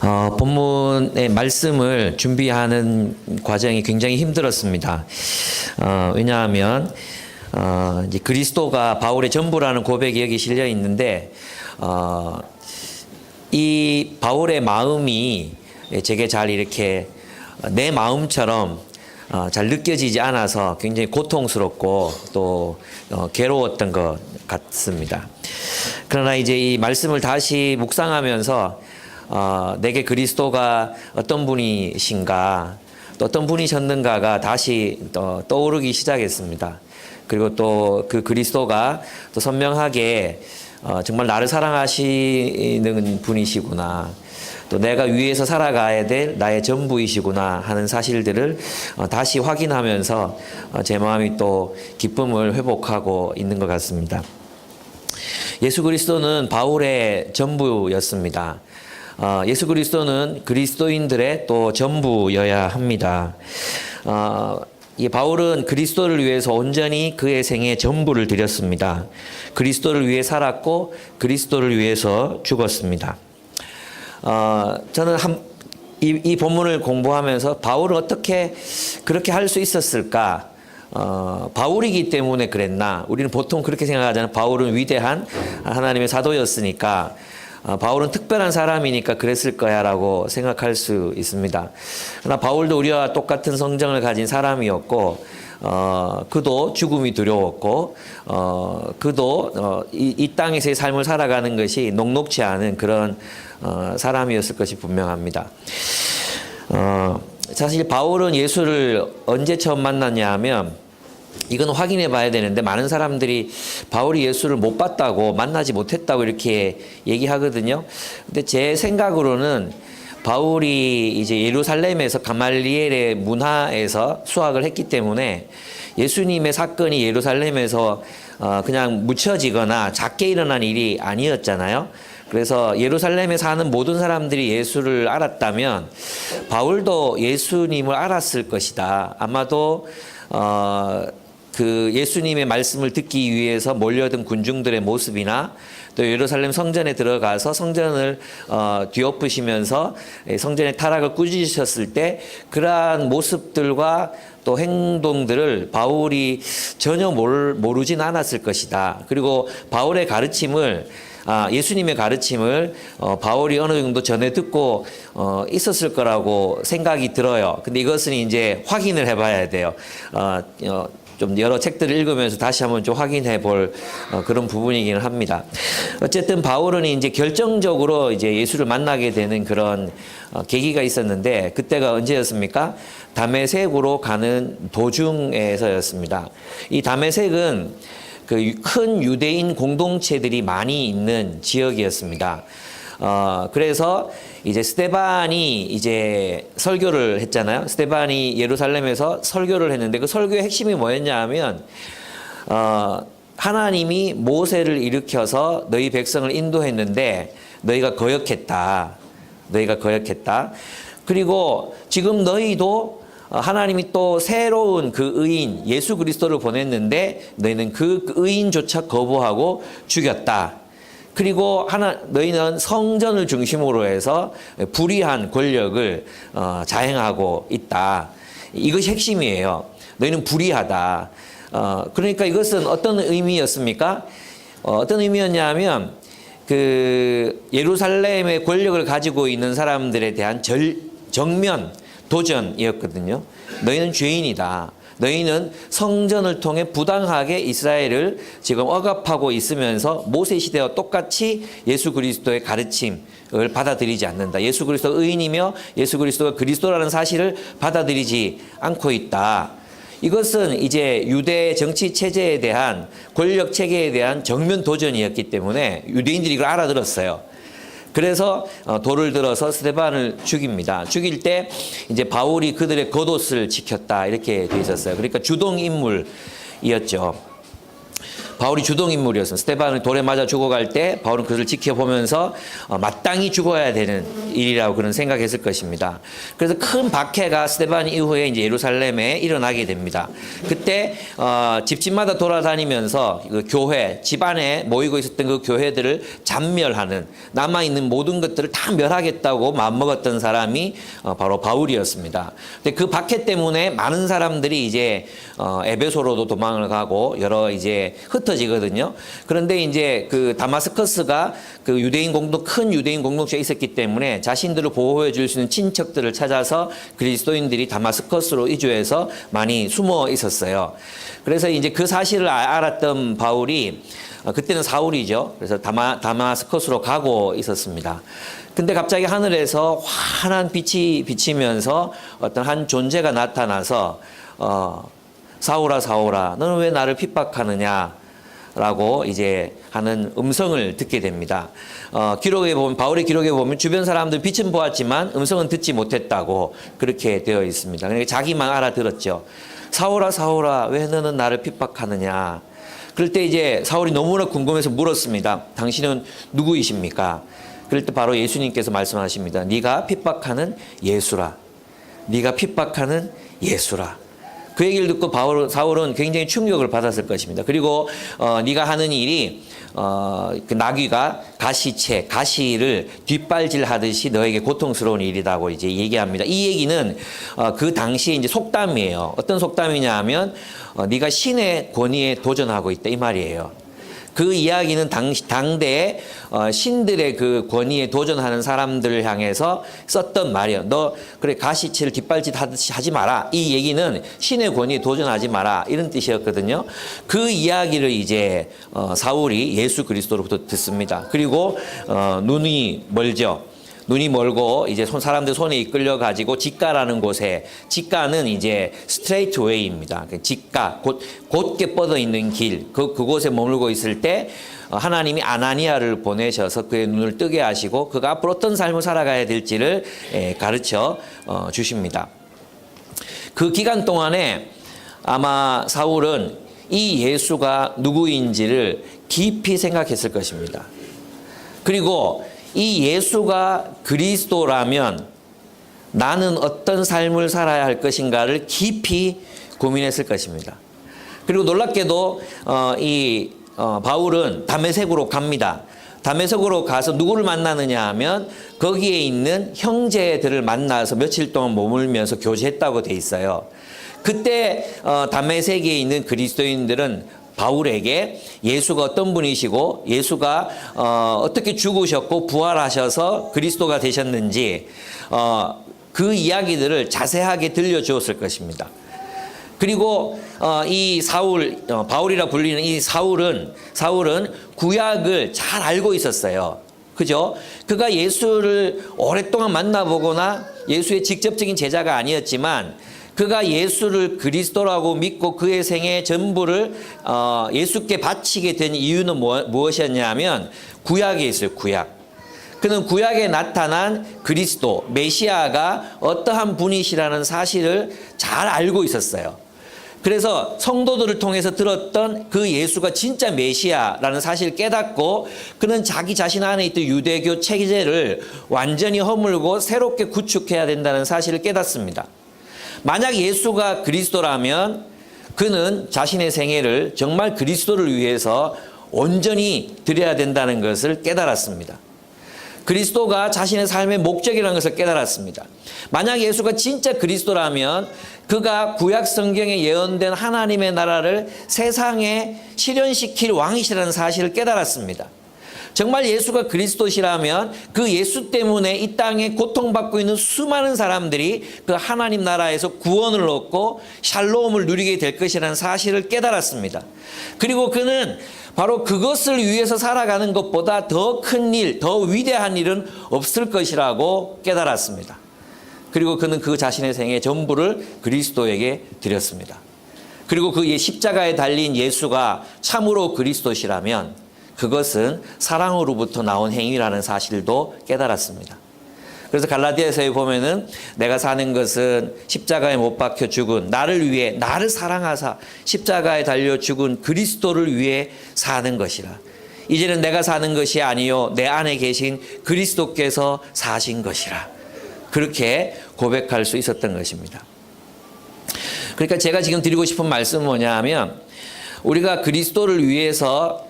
본문의 말씀을 준비하는 과정이 굉장히 힘들었습니다. 왜냐하면 이제 그리스도가 바울의 전부라는 고백이 여기 실려 있는데 이 바울의 마음이 제게 잘 이렇게 내 마음처럼 잘 느껴지지 않아서 굉장히 고통스럽고 또 괴로웠던 것 같습니다. 그러나 이제 이 말씀을 다시 묵상하면서 내게 그리스도가 어떤 분이신가 또 어떤 분이셨는가가 다시 떠오르기 시작했습니다. 그리고 또 그 그리스도가 또 선명하게 정말 나를 사랑하시는 분이시구나, 또 내가 위에서 살아가야 될 나의 전부이시구나 하는 사실들을 다시 확인하면서 제 마음이 또 기쁨을 회복하고 있는 것 같습니다. 예수 그리스도는 바울의 전부였습니다. 예수 그리스도는 그리스도인들의 또 전부여야 합니다. 이 바울은 그리스도를 위해서 온전히 그의 생에 전부를 드렸습니다. 그리스도를 위해 살았고 그리스도를 위해서 죽었습니다. 저는 이 본문을 공부하면서 바울은 어떻게 그렇게 할 수 있었을까? 바울이기 때문에 그랬나? 우리는 보통 그렇게 생각하잖아요. 바울은 위대한 하나님의 사도였으니까, 바울은 특별한 사람이니까 그랬을 거야 라고 생각할 수 있습니다. 그러나 바울도 우리와 똑같은 성정을 가진 사람이었고, 그도 죽음이 두려웠고, 그도 이 땅에서의 삶을 살아가는 것이 녹록지 않은 그런 사람이었을 것이 분명합니다. 사실 바울은 예수를 언제 처음 만났냐 하면, 이건 확인해 봐야 되는데, 많은 사람들이 바울이 예수를 못 봤다고, 만나지 못했다고 이렇게 얘기하거든요. 근데 제 생각으로는 바울이 이제 예루살렘에서 가말리엘의 문화에서 수학을 했기 때문에 예수님의 사건이 예루살렘에서 그냥 묻혀지거나 작게 일어난 일이 아니었잖아요. 그래서 예루살렘에 사는 모든 사람들이 예수를 알았다면 바울도 예수님을 알았을 것이다. 아마도 그 예수님의 말씀을 듣기 위해서 몰려든 군중들의 모습이나 또 예루살렘 성전에 들어가서 성전을 뒤엎으시면서 성전의 타락을 꾸짖으셨을 때 그러한 모습들과 또 행동들을 바울이 전혀 모르진 않았을 것이다. 그리고 바울의 가르침을, 예수님의 가르침을 바울이 어느 정도 전에 듣고 있었을 거라고 생각이 들어요. 근데 이것은 이제 확인을 해봐야 돼요. 좀 여러 책들을 읽으면서 다시 한번 좀 확인해 볼 그런 부분이기는 합니다. 어쨌든 바울은 이제 결정적으로 이제 예수를 만나게 되는 그런 계기가 있었는데, 그때가 언제였습니까? 다메섹으로 가는 도중에서였습니다. 이 다메섹은 그 큰 유대인 공동체들이 많이 있는 지역이었습니다. 그래서 이제 스데반이 이제 설교를 했잖아요. 스데반이 예루살렘에서 설교를 했는데, 그 설교의 핵심이 뭐였냐 하면, 하나님이 모세를 일으켜서 너희 백성을 인도했는데 너희가 거역했다. 너희가 거역했다. 그리고 지금 너희도 하나님이 또 새로운 그 의인 예수 그리스도를 보냈는데 너희는 그 의인조차 거부하고 죽였다. 그리고 너희는 성전을 중심으로 해서 불의한 권력을 자행하고 있다. 이것이 핵심이에요. 너희는 불의하다. 그러니까 이것은 어떤 의미였습니까? 어떤 의미였냐면, 그 예루살렘의 권력을 가지고 있는 사람들에 대한 정면 도전이었거든요. 너희는 죄인이다. 너희는 성전을 통해 부당하게 이스라엘을 지금 억압하고 있으면서 모세 시대와 똑같이 예수 그리스도의 가르침을 받아들이지 않는다. 예수 그리스도가 의인이며 예수 그리스도가 그리스도라는 사실을 받아들이지 않고 있다. 이것은 이제 유대 정치 체제에 대한, 권력 체계에 대한 정면 도전이었기 때문에 유대인들이 이걸 알아들었어요. 그래서 돌을 들어서 스데반을 죽입니다. 죽일 때 이제 바울이 그들의 겉옷을 지켰다 이렇게 돼 있었어요. 그러니까 주동 인물이었죠. 바울이 주동인물이었습니다. 스데반을 돌에 맞아 죽어갈 때 바울은 그를 지켜보면서 마땅히 죽어야 되는 일이라고 그런 생각했을 것입니다. 그래서 큰 박해가 스데반 이후에 이제 예루살렘에 일어나게 됩니다. 그때 집집마다 돌아다니면서 그 교회, 집안에 모이고 있었던 그 교회들을 잔멸하는, 남아있는 모든 것들을 다 멸하겠다고 마음먹었던 사람이 바로 바울이었습니다. 근데 그 박해 때문에 많은 사람들이 이제 에베소로도 도망을 가고 여러 이제 흩어지거든요. 그런데 이제 그 다마스커스가 그 큰 유대인 공동체에 있었기 때문에 자신들을 보호해 줄 수 있는 친척들을 찾아서 그리스도인들이 다마스커스로 이주해서 많이 숨어 있었어요. 그래서 이제 그 사실을 알았던 바울이, 그때는 사울이죠. 그래서 다마스커스로 가고 있었습니다. 근데 갑자기 하늘에서 환한 빛이 비치면서 어떤 한 존재가 나타나서 사울아 사울아 너는 왜 나를 핍박하느냐 라고 이제 하는 음성을 듣게 됩니다. 기록에 보면, 바울의 기록에 보면 주변 사람들 빛은 보았지만 음성은 듣지 못했다고 그렇게 되어 있습니다. 그러니까 자기만 알아들었죠. 사울아 사울아 왜 너는 나를 핍박하느냐. 그럴 때 이제 사울이 너무나 궁금해서 물었습니다. 당신은 누구이십니까? 그럴 때 바로 예수님께서 말씀하십니다. 네가 핍박하는 예수라. 네가 핍박하는 예수라. 그 얘기를 듣고 사울은 굉장히 충격을 받았을 것입니다. 그리고 네가 하는 일이 그 나귀가 가시를 뒷발질하듯이 너에게 고통스러운 일이라고 이제 얘기합니다. 이 얘기는 그 당시에 이제 속담이에요. 어떤 속담이냐 하면 네가 신의 권위에 도전하고 있다 이 말이에요. 그 이야기는 당대에 신들의 그 권위에 도전하는 사람들을 향해서 썼던 말이에요. 너 그래 가시치를 뒷발질 하듯이 하지 마라. 이 얘기는 신의 권위에 도전하지 마라. 이런 뜻이었거든요. 그 이야기를 이제 사울이 예수 그리스도로부터 듣습니다. 그리고 눈이 멀죠. 눈이 멀고 이제 사람들 손에 이끌려 가지고 직가라는 곳에, 직가는 이제 스트레이트 웨이입니다. 직가, 곧게 뻗어 있는 길, 그곳에 머물고 있을 때 하나님이 아나니아를 보내셔서 그의 눈을 뜨게 하시고 그가 앞으로 어떤 삶을 살아가야 될지를 가르쳐 주십니다. 그 기간 동안에 아마 사울은 이 예수가 누구인지를 깊이 생각했을 것입니다. 그리고 이 예수가 그리스도라면 나는 어떤 삶을 살아야 할 것인가를 깊이 고민했을 것입니다. 그리고 놀랍게도 바울은 다메섹으로 갑니다. 다메섹으로 가서 누구를 만나느냐 하면 거기에 있는 형제들을 만나서 며칠 동안 머물면서 교제했다고 돼 있어요. 그때 다메섹에 있는 그리스도인들은 바울에게 예수가 어떤 분이시고 예수가 어떻게 죽으셨고 부활하셔서 그리스도가 되셨는지 그 이야기들을 자세하게 들려주었을 것입니다. 그리고 이 바울이라 불리는 이 사울은 구약을 잘 알고 있었어요. 그죠? 그가 예수를 오랫동안 만나보거나 예수의 직접적인 제자가 아니었지만 그가 예수를 그리스도라고 믿고 그의 생애 전부를 예수께 바치게 된 이유는 무엇이었냐면 구약에 있어요. 구약. 그는 구약에 나타난 그리스도, 메시아가 어떠한 분이시라는 사실을 잘 알고 있었어요. 그래서 성도들을 통해서 들었던 그 예수가 진짜 메시아라는 사실을 깨닫고 그는 자기 자신 안에 있던 유대교 체제를 완전히 허물고 새롭게 구축해야 된다는 사실을 깨닫습니다. 만약 예수가 그리스도라면 그는 자신의 생애를 정말 그리스도를 위해서 온전히 드려야 된다는 것을 깨달았습니다. 그리스도가 자신의 삶의 목적이라는 것을 깨달았습니다. 만약 예수가 진짜 그리스도라면 그가 구약 성경에 예언된 하나님의 나라를 세상에 실현시킬 왕이시라는 사실을 깨달았습니다. 정말 예수가 그리스도시라면 그 예수 때문에 이 땅에 고통받고 있는 수많은 사람들이 그 하나님 나라에서 구원을 얻고 샬롬을 누리게 될 것이라는 사실을 깨달았습니다. 그리고 그는 바로 그것을 위해서 살아가는 것보다 더 큰 일, 더 위대한 일은 없을 것이라고 깨달았습니다. 그리고 그는 그 자신의 생애 전부를 그리스도에게 드렸습니다. 그리고 그 십자가에 달린 예수가 참으로 그리스도시라면 그것은 사랑으로부터 나온 행위라는 사실도 깨달았습니다. 그래서 갈라디아서에 보면은 내가 사는 것은 십자가에 못 박혀 죽은 나를 위해 나를 사랑하사 십자가에 달려 죽은 그리스도를 위해 사는 것이라. 이제는 내가 사는 것이 아니요 내 안에 계신 그리스도께서 사신 것이라. 그렇게 고백할 수 있었던 것입니다. 그러니까 제가 지금 드리고 싶은 말씀은 뭐냐 하면 우리가 그리스도를 위해서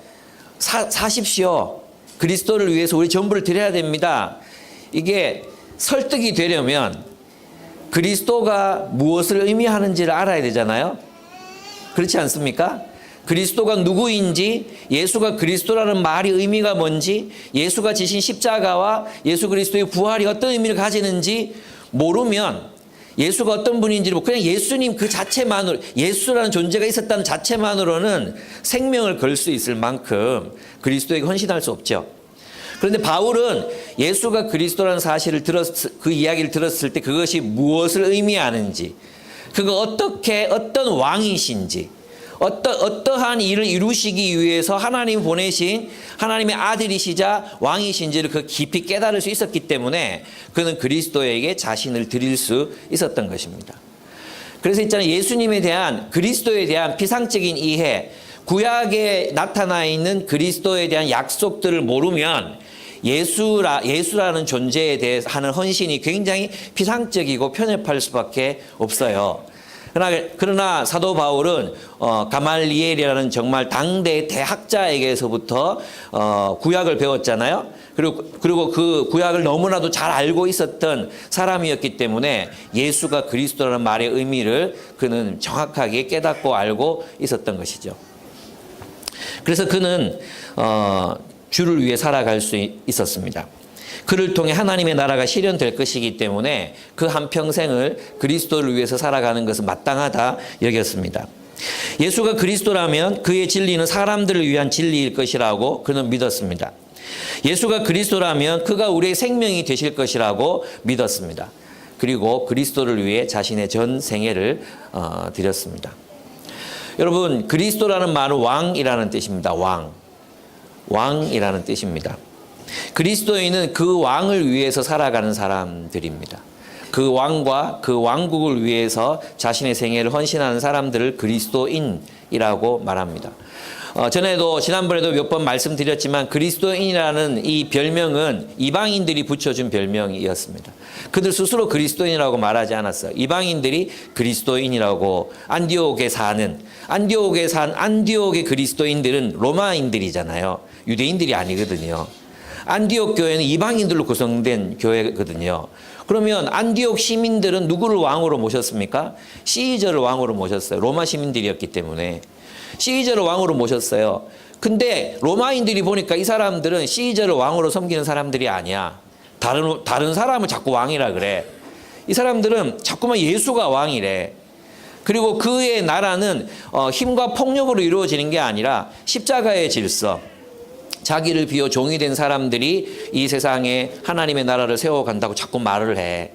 사십시오. 그리스도를 위해서 우리 전부를 드려야 됩니다. 이게 설득이 되려면 그리스도가 무엇을 의미하는지를 알아야 되잖아요. 그렇지 않습니까? 그리스도가 누구인지, 예수가 그리스도라는 말이 의미가 뭔지, 예수가 지신 십자가와 예수 그리스도의 부활이 어떤 의미를 가지는지 모르면 예수가 어떤 분인지를 그냥 예수님 그 자체만으로, 예수라는 존재가 있었다는 자체만으로는 생명을 걸 수 있을 만큼 그리스도에게 헌신할 수 없죠. 그런데 바울은 예수가 그리스도라는 사실을 그 이야기를 들었을 때 그것이 무엇을 의미하는지, 그가 어떤 왕이신지, 어떠한 일을 이루시기 위해서 하나님 보내신 하나님의 아들이시자 왕이신지를 그 깊이 깨달을 수 있었기 때문에 그는 그리스도에게 자신을 드릴 수 있었던 것입니다. 그래서 있잖아요. 예수님에 대한, 그리스도에 대한 피상적인 이해, 구약에 나타나 있는 그리스도에 대한 약속들을 모르면 예수라는 존재에 대해서 하는 헌신이 굉장히 피상적이고 편협할 수밖에 없어요. 그러나 사도 바울은 가말리엘이라는 정말 당대 대학자에게서부터 구약을 배웠잖아요. 그리고 그 구약을 너무나도 잘 알고 있었던 사람이었기 때문에 예수가 그리스도라는 말의 의미를 그는 정확하게 깨닫고 알고 있었던 것이죠. 그래서 그는 주를 위해 살아갈 수 있었습니다. 그를 통해 하나님의 나라가 실현될 것이기 때문에 그 한평생을 그리스도를 위해서 살아가는 것은 마땅하다 여겼습니다. 예수가 그리스도라면 그의 진리는 사람들을 위한 진리일 것이라고 그는 믿었습니다. 예수가 그리스도라면 그가 우리의 생명이 되실 것이라고 믿었습니다. 그리고 그리스도를 위해 자신의 전 생애를 드렸습니다. 여러분, 그리스도라는 말은 왕이라는 뜻입니다. 왕이라는 뜻입니다. 그리스도인은 그 왕을 위해서 살아가는 사람들입니다. 그 왕과 그 왕국을 위해서 자신의 생애를 헌신하는 사람들을 그리스도인이라고 말합니다. 지난번에도 몇 번 말씀드렸지만 그리스도인이라는 이 별명은 이방인들이 붙여준 별명이었습니다. 그들 스스로 그리스도인이라고 말하지 않았어요. 이방인들이 그리스도인이라고 안디옥에 산 안디옥의 그리스도인들은 로마인들이잖아요. 유대인들이 아니거든요. 안디옥 교회는 이방인들로 구성된 교회거든요. 그러면 안디옥 시민들은 누구를 왕으로 모셨습니까? 시저를 왕으로 모셨어요. 로마 시민들이었기 때문에. 시저를 왕으로 모셨어요. 근데 로마인들이 보니까 이 사람들은 시저를 왕으로 섬기는 사람들이 아니야. 다른 사람을 자꾸 왕이라 그래. 이 사람들은 자꾸만 예수가 왕이래. 그리고 그의 나라는 힘과 폭력으로 이루어지는 게 아니라 십자가의 질서, 자기를 비워 종이 된 사람들이 이 세상에 하나님의 나라를 세워간다고 자꾸 말을 해.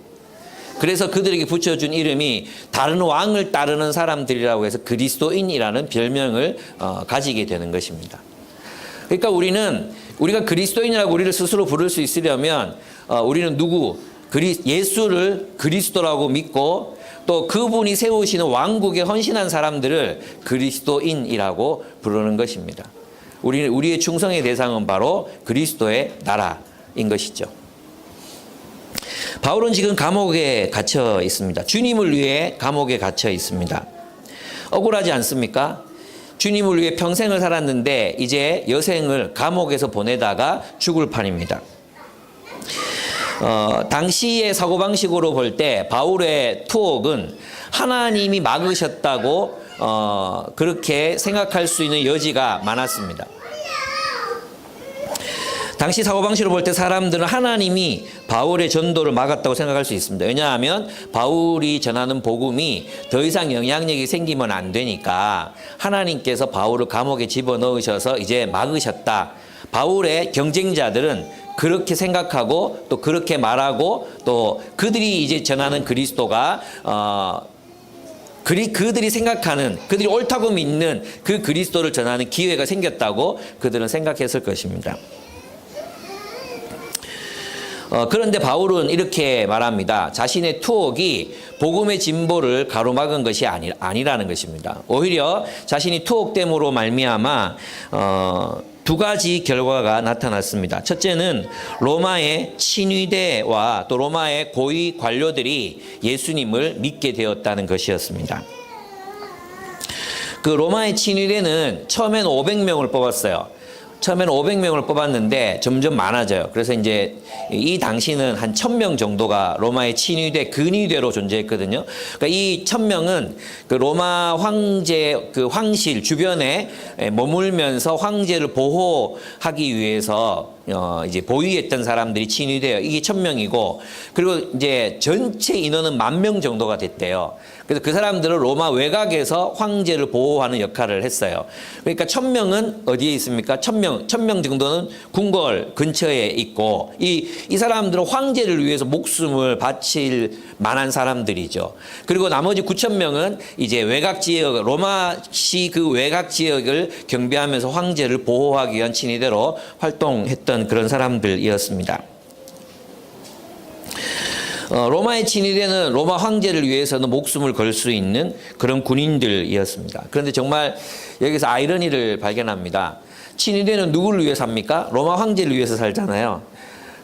그래서 그들에게 붙여준 이름이 다른 왕을 따르는 사람들이라고 해서 그리스도인이라는 별명을 가지게 되는 것입니다. 그러니까 우리가 그리스도인이라고 우리를 스스로 부를 수 있으려면 우리는 예수를 그리스도라고 믿고 또 그분이 세우시는 왕국에 헌신한 사람들을 그리스도인이라고 부르는 것입니다. 우리의 충성의 대상은 바로 그리스도의 나라인 것이죠. 바울은 지금 감옥에 갇혀 있습니다. 주님을 위해 감옥에 갇혀 있습니다. 억울하지 않습니까? 주님을 위해 평생을 살았는데 이제 여생을 감옥에서 보내다가 죽을 판입니다. 당시의 사고방식으로 볼 때 바울의 투옥은 하나님이 막으셨다고 그렇게 생각할 수 있는 여지가 많았습니다. 당시 사고방식으로 볼 때 사람들은 하나님이 바울의 전도를 막았다고 생각할 수 있습니다. 왜냐하면 바울이 전하는 복음이 더 이상 영향력이 생기면 안 되니까 하나님께서 바울을 감옥에 집어넣으셔서 이제 막으셨다. 바울의 경쟁자들은 그렇게 생각하고 또 그렇게 말하고 또 그들이 이제 전하는 그리스도가 그들이 생각하는, 그들이 옳다고 믿는 그 그리스도를 전하는 기회가 생겼다고 그들은 생각했을 것입니다. 그런데 바울은 이렇게 말합니다. 자신의 투옥이 복음의 진보를 가로막은 것이 아니라는 것입니다. 오히려 자신이 투옥됨으로 말미암아 두 가지 결과가 나타났습니다. 첫째는 로마의 친위대와 또 로마의 고위 관료들이 예수님을 믿게 되었다는 것이었습니다. 그 로마의 친위대는 처음엔 500명을 뽑았어요. 처음에는 500명을 뽑았는데 점점 많아져요. 그래서 이제 이 당시는 한 1000명 정도가 로마의 친위대, 근위대로 존재했거든요. 그러니까 이 1000명은 그 로마 황제, 그 황실 주변에 머물면서 황제를 보호하기 위해서 이제 보위했던 사람들이 친위대예요. 이게 1000명이고, 그리고 이제 전체 인원은 10,000명 정도가 됐대요. 그래서 그 사람들은 로마 외곽에서 황제를 보호하는 역할을 했어요. 그러니까 1000명은 어디에 있습니까? 1000명 정도는 궁궐 근처에 있고, 이 사람들은 황제를 위해서 목숨을 바칠 만한 사람들이죠. 그리고 나머지 9,000명은 이제 외곽 지역, 로마시 그 외곽 지역을 경비하면서 황제를 보호하기 위한 친위대로 활동했던 그런 사람들이었습니다. 로마의 친위대는 로마 황제를 위해서는 목숨을 걸 수 있는 그런 군인들이었습니다. 그런데 정말 여기서 아이러니를 발견합니다. 친위대는 누구를 위해 삽니까? 로마 황제를 위해서 살잖아요.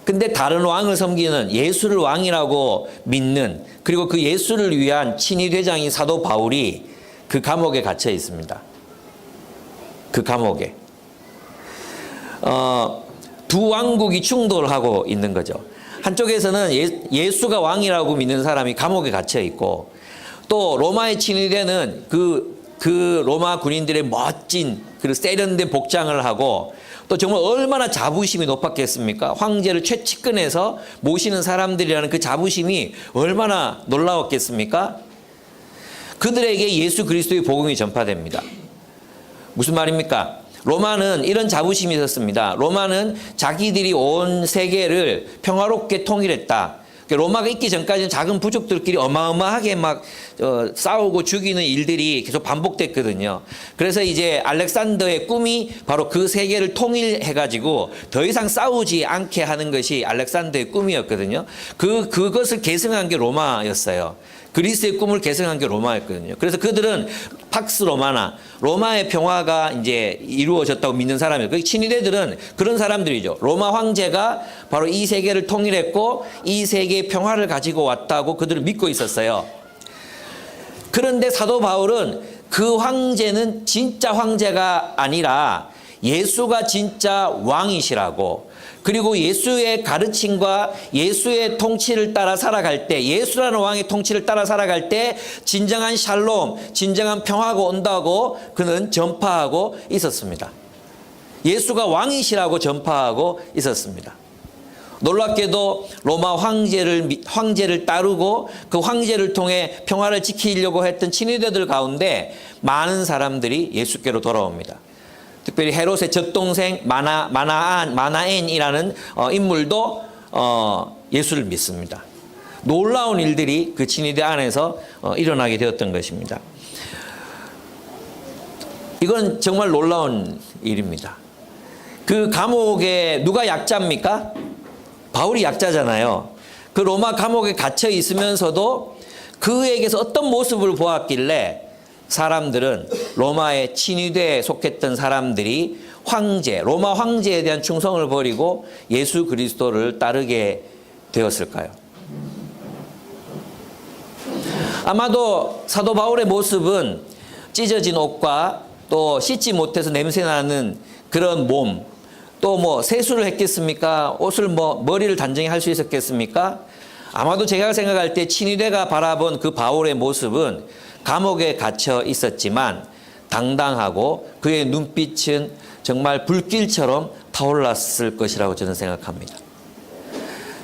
근데 다른 왕을 섬기는, 예수를 왕이라고 믿는, 그리고 그 예수를 위한 친위대장인 사도 바울이 그 감옥에 갇혀 있습니다. 그 감옥에. 두 왕국이 충돌하고 있는 거죠. 한쪽에서는 예수가 왕이라고 믿는 사람이 감옥에 갇혀 있고, 또 로마의 친위대는 그 로마 군인들의 멋진 그리고 세련된 복장을 하고, 또 정말 얼마나 자부심이 높았겠습니까? 황제를 최측근에서 모시는 사람들이라는 그 자부심이 얼마나 놀라웠겠습니까? 그들에게 예수 그리스도의 복음이 전파됩니다. 무슨 말입니까? 로마는 이런 자부심이 있었습니다. 로마는 자기들이 온 세계를 평화롭게 통일했다. 로마가 있기 전까지는 작은 부족들끼리 어마어마하게 막 싸우고 죽이는 일들이 계속 반복됐거든요. 그래서 이제 알렉산더의 꿈이 바로 그 세계를 통일해가지고 더 이상 싸우지 않게 하는 것이 알렉산더의 꿈이었거든요. 그것을 계승한 게 로마였어요. 그리스의 꿈을 계승한 게 로마였거든요. 그래서 그들은 팍스 로마나, 로마의 평화가 이제 이루어졌다고 믿는 사람이에요. 그 친위대들은 그런 사람들이죠. 로마 황제가 바로 이 세계를 통일했고 이 세계의 평화를 가지고 왔다고 그들을 믿고 있었어요. 그런데 사도 바울은 그 황제는 진짜 황제가 아니라 예수가 진짜 왕이시라고, 그리고 예수의 가르침과 예수의 통치를 따라 살아갈 때, 예수라는 왕의 통치를 따라 살아갈 때 진정한 샬롬, 진정한 평화가 온다고 그는 전파하고 있었습니다. 예수가 왕이시라고 전파하고 있었습니다. 놀랍게도 로마 황제를 따르고 그 황제를 통해 평화를 지키려고 했던 친위대들 가운데 많은 사람들이 예수께로 돌아옵니다. 특별히 헤롯의 젖동생 마나엔이라는 인물도 예수를 믿습니다. 놀라운 일들이 그 친위대 안에서 일어나게 되었던 것입니다. 이건 정말 놀라운 일입니다. 그 감옥에 누가 약자입니까? 바울이 약자잖아요. 그 로마 감옥에 갇혀 있으면서도 그에게서 어떤 모습을 보았길래 사람들은, 로마의 친위대에 속했던 사람들이 로마 황제에 대한 충성을 버리고 예수 그리스도를 따르게 되었을까요? 아마도 사도 바울의 모습은 찢어진 옷과 또 씻지 못해서 냄새나는 그런 몸, 또 뭐 세수를 했겠습니까? 옷을 머리를 단정히 할 수 있었겠습니까? 아마도 제가 생각할 때 친위대가 바라본 그 바울의 모습은 감옥에 갇혀 있었지만 당당하고 그의 눈빛은 정말 불길처럼 타올랐을 것이라고 저는 생각합니다.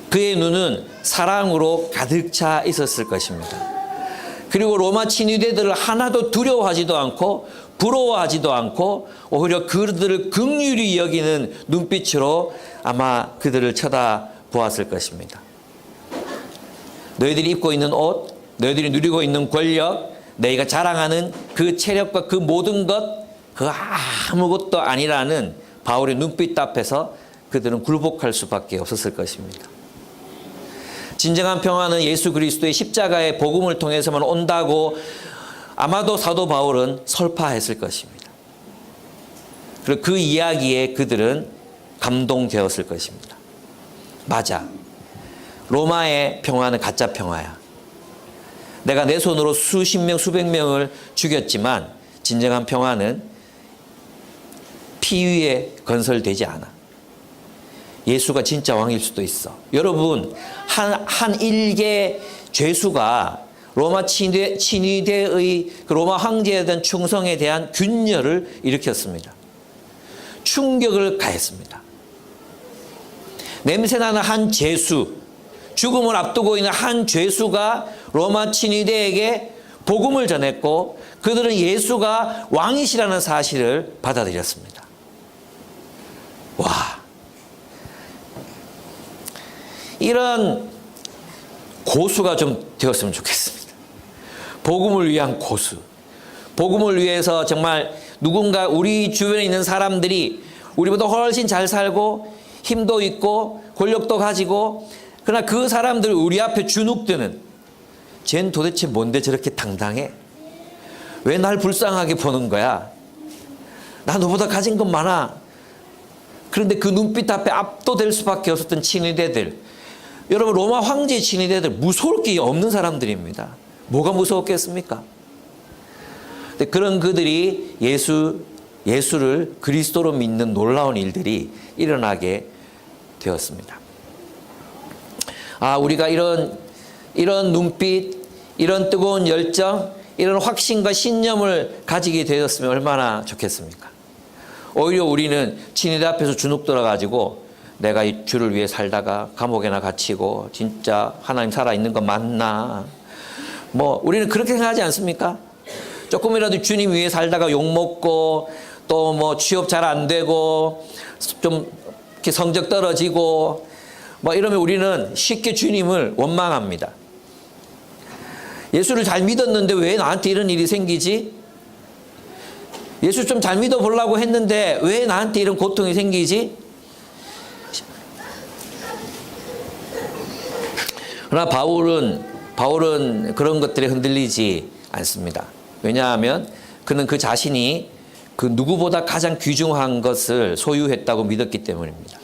그의 눈은 사랑으로 가득 차 있었을 것입니다. 그리고 로마 친위대들을 하나도 두려워하지도 않고 부러워하지도 않고 오히려 그들을 긍휼히 여기는 눈빛으로 아마 그들을 쳐다보았을 것입니다. 너희들이 입고 있는 옷, 너희들이 누리고 있는 권력, 너희가 자랑하는 그 체력과 그 모든 것, 그 아무것도 아니라는 바울의 눈빛 앞에서 그들은 굴복할 수밖에 없었을 것입니다. 진정한 평화는 예수 그리스도의 십자가의 복음을 통해서만 온다고 아마도 사도 바울은 설파했을 것입니다. 그리고 그 이야기에 그들은 감동되었을 것입니다. 맞아. 로마의 평화는 가짜 평화야. 내가 내 손으로 수십 명, 수백 명을 죽였지만 진정한 평화는 피 위에 건설되지 않아. 예수가 진짜 왕일 수도 있어. 여러분, 한 일개 죄수가 로마 친위대의 그 로마 황제에 대한 충성에 대한 균열을 일으켰습니다. 충격을 가했습니다. 냄새나는 한 죄수, 죽음을 앞두고 있는 한 죄수가 로마 친위대에게 복음을 전했고 그들은 예수가 왕이시라는 사실을 받아들였습니다. 와, 이런 고수가 좀 되었으면 좋겠습니다. 복음을 위한 고수. 복음을 위해서 정말 누군가 우리 주변에 있는 사람들이 우리보다 훨씬 잘 살고 힘도 있고 권력도 가지고 그러나 그 사람들 우리 앞에 주눅드는 쟨 도대체 뭔데 저렇게 당당해? 왜 날 불쌍하게 보는 거야? 나 너보다 가진 건 많아. 그런데 그 눈빛 앞에 압도될 수밖에 없었던 친위대들. 여러분 로마 황제의 친위대들 무서울 게 없는 사람들입니다. 뭐가 무서웠겠습니까? 근데 그런 그들이 예수를 그리스도로 믿는 놀라운 일들이 일어나게 되었습니다. 아, 우리가 이런 눈빛, 이런 뜨거운 열정, 이런 확신과 신념을 가지게 되었으면 얼마나 좋겠습니까? 오히려 우리는 친위대 앞에서 주눅 들어가지고 내가 이 주를 위해 살다가 감옥에나 갇히고 진짜 하나님 살아있는 거 맞나? 뭐 우리는 그렇게 생각하지 않습니까? 조금이라도 주님 위해 살다가 욕먹고 또 뭐 취업 잘 안 되고 좀 이렇게 성적 떨어지고 뭐 이러면 우리는 쉽게 주님을 원망합니다. 예수를 잘 믿었는데 왜 나한테 이런 일이 생기지? 예수 좀 잘 믿어보려고 했는데 왜 나한테 이런 고통이 생기지? 그러나 바울은 그런 것들에 흔들리지 않습니다. 왜냐하면 그는 그 자신이 그 누구보다 가장 귀중한 것을 소유했다고 믿었기 때문입니다.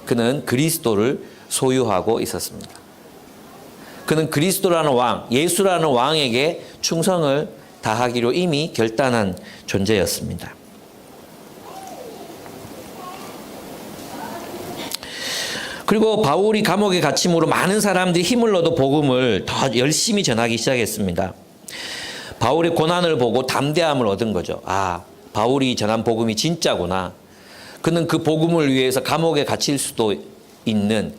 그는 그리스도를 소유하고 있었습니다. 그는 그리스도라는 왕, 예수라는 왕에게 충성을 다하기로 이미 결단한 존재였습니다. 그리고 바울이 감옥에 갇힘으로 많은 사람들이 힘을 얻어 복음을 더 열심히 전하기 시작했습니다. 바울의 고난을 보고 담대함을 얻은 거죠. 아, 바울이 전한 복음이 진짜구나. 그는 그 복음을 위해서 감옥에 갇힐 수도 있는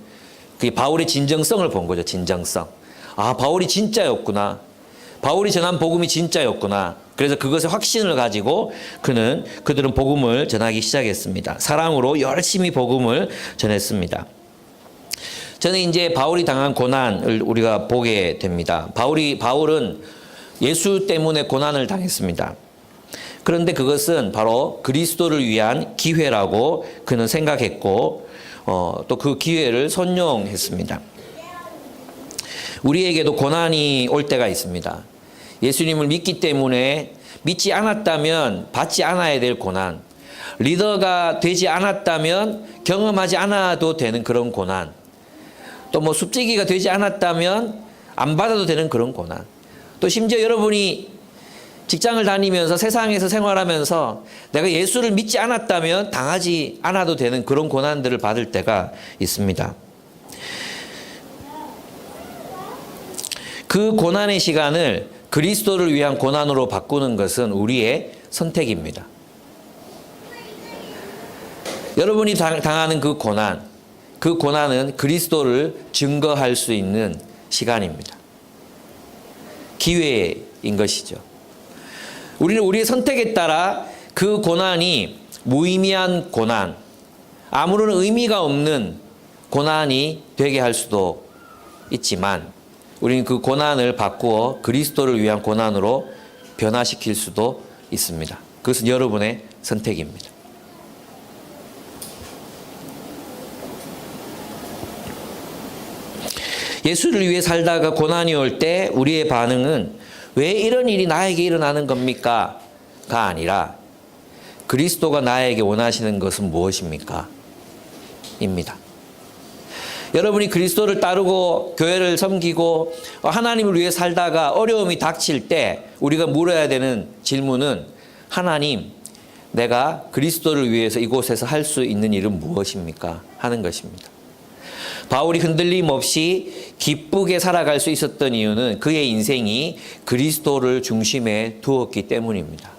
그 바울의 진정성을 본 거죠. 진정성. 아, 바울이 진짜였구나. 바울이 전한 복음이 진짜였구나. 그래서 그것에 확신을 가지고 그들은 복음을 전하기 시작했습니다. 사랑으로 열심히 복음을 전했습니다. 저는 이제 바울이 당한 고난을 우리가 보게 됩니다. 바울은 예수 때문에 고난을 당했습니다. 그런데 그것은 바로 그리스도를 위한 기회라고 그는 생각했고 또 그 기회를 선용했습니다. 우리에게도 고난이 올 때가 있습니다. 예수님을 믿기 때문에 믿지 않았다면 받지 않아야 될 고난, 리더가 되지 않았다면 경험하지 않아도 되는 그런 고난, 또 뭐 숲지기가 되지 않았다면 안 받아도 되는 그런 고난, 또 심지어 여러분이 직장을 다니면서 세상에서 생활하면서 내가 예수를 믿지 않았다면 당하지 않아도 되는 그런 고난들을 받을 때가 있습니다. 그 고난의 시간을 그리스도를 위한 고난으로 바꾸는 것은 우리의 선택입니다. 여러분이 당하는 그 고난은 그리스도를 증거할 수 있는 시간입니다. 기회인 것이죠. 우리는 우리의 선택에 따라 그 고난이 무의미한 고난, 아무런 의미가 없는 고난이 되게 할 수도 있지만 우리는 그 고난을 바꾸어 그리스도를 위한 고난으로 변화시킬 수도 있습니다. 그것은 여러분의 선택입니다. 예수를 위해 살다가 고난이 올 때 우리의 반응은 왜 이런 일이 나에게 일어나는 겁니까? 가 아니라 그리스도가 나에게 원하시는 것은 무엇입니까? 입니다. 여러분이 그리스도를 따르고 교회를 섬기고 하나님을 위해 살다가 어려움이 닥칠 때 우리가 물어야 되는 질문은 하나님, 내가 그리스도를 위해서 이곳에서 할 수 있는 일은 무엇입니까? 하는 것입니다. 바울이 흔들림 없이 기쁘게 살아갈 수 있었던 이유는 그의 인생이 그리스도를 중심에 두었기 때문입니다.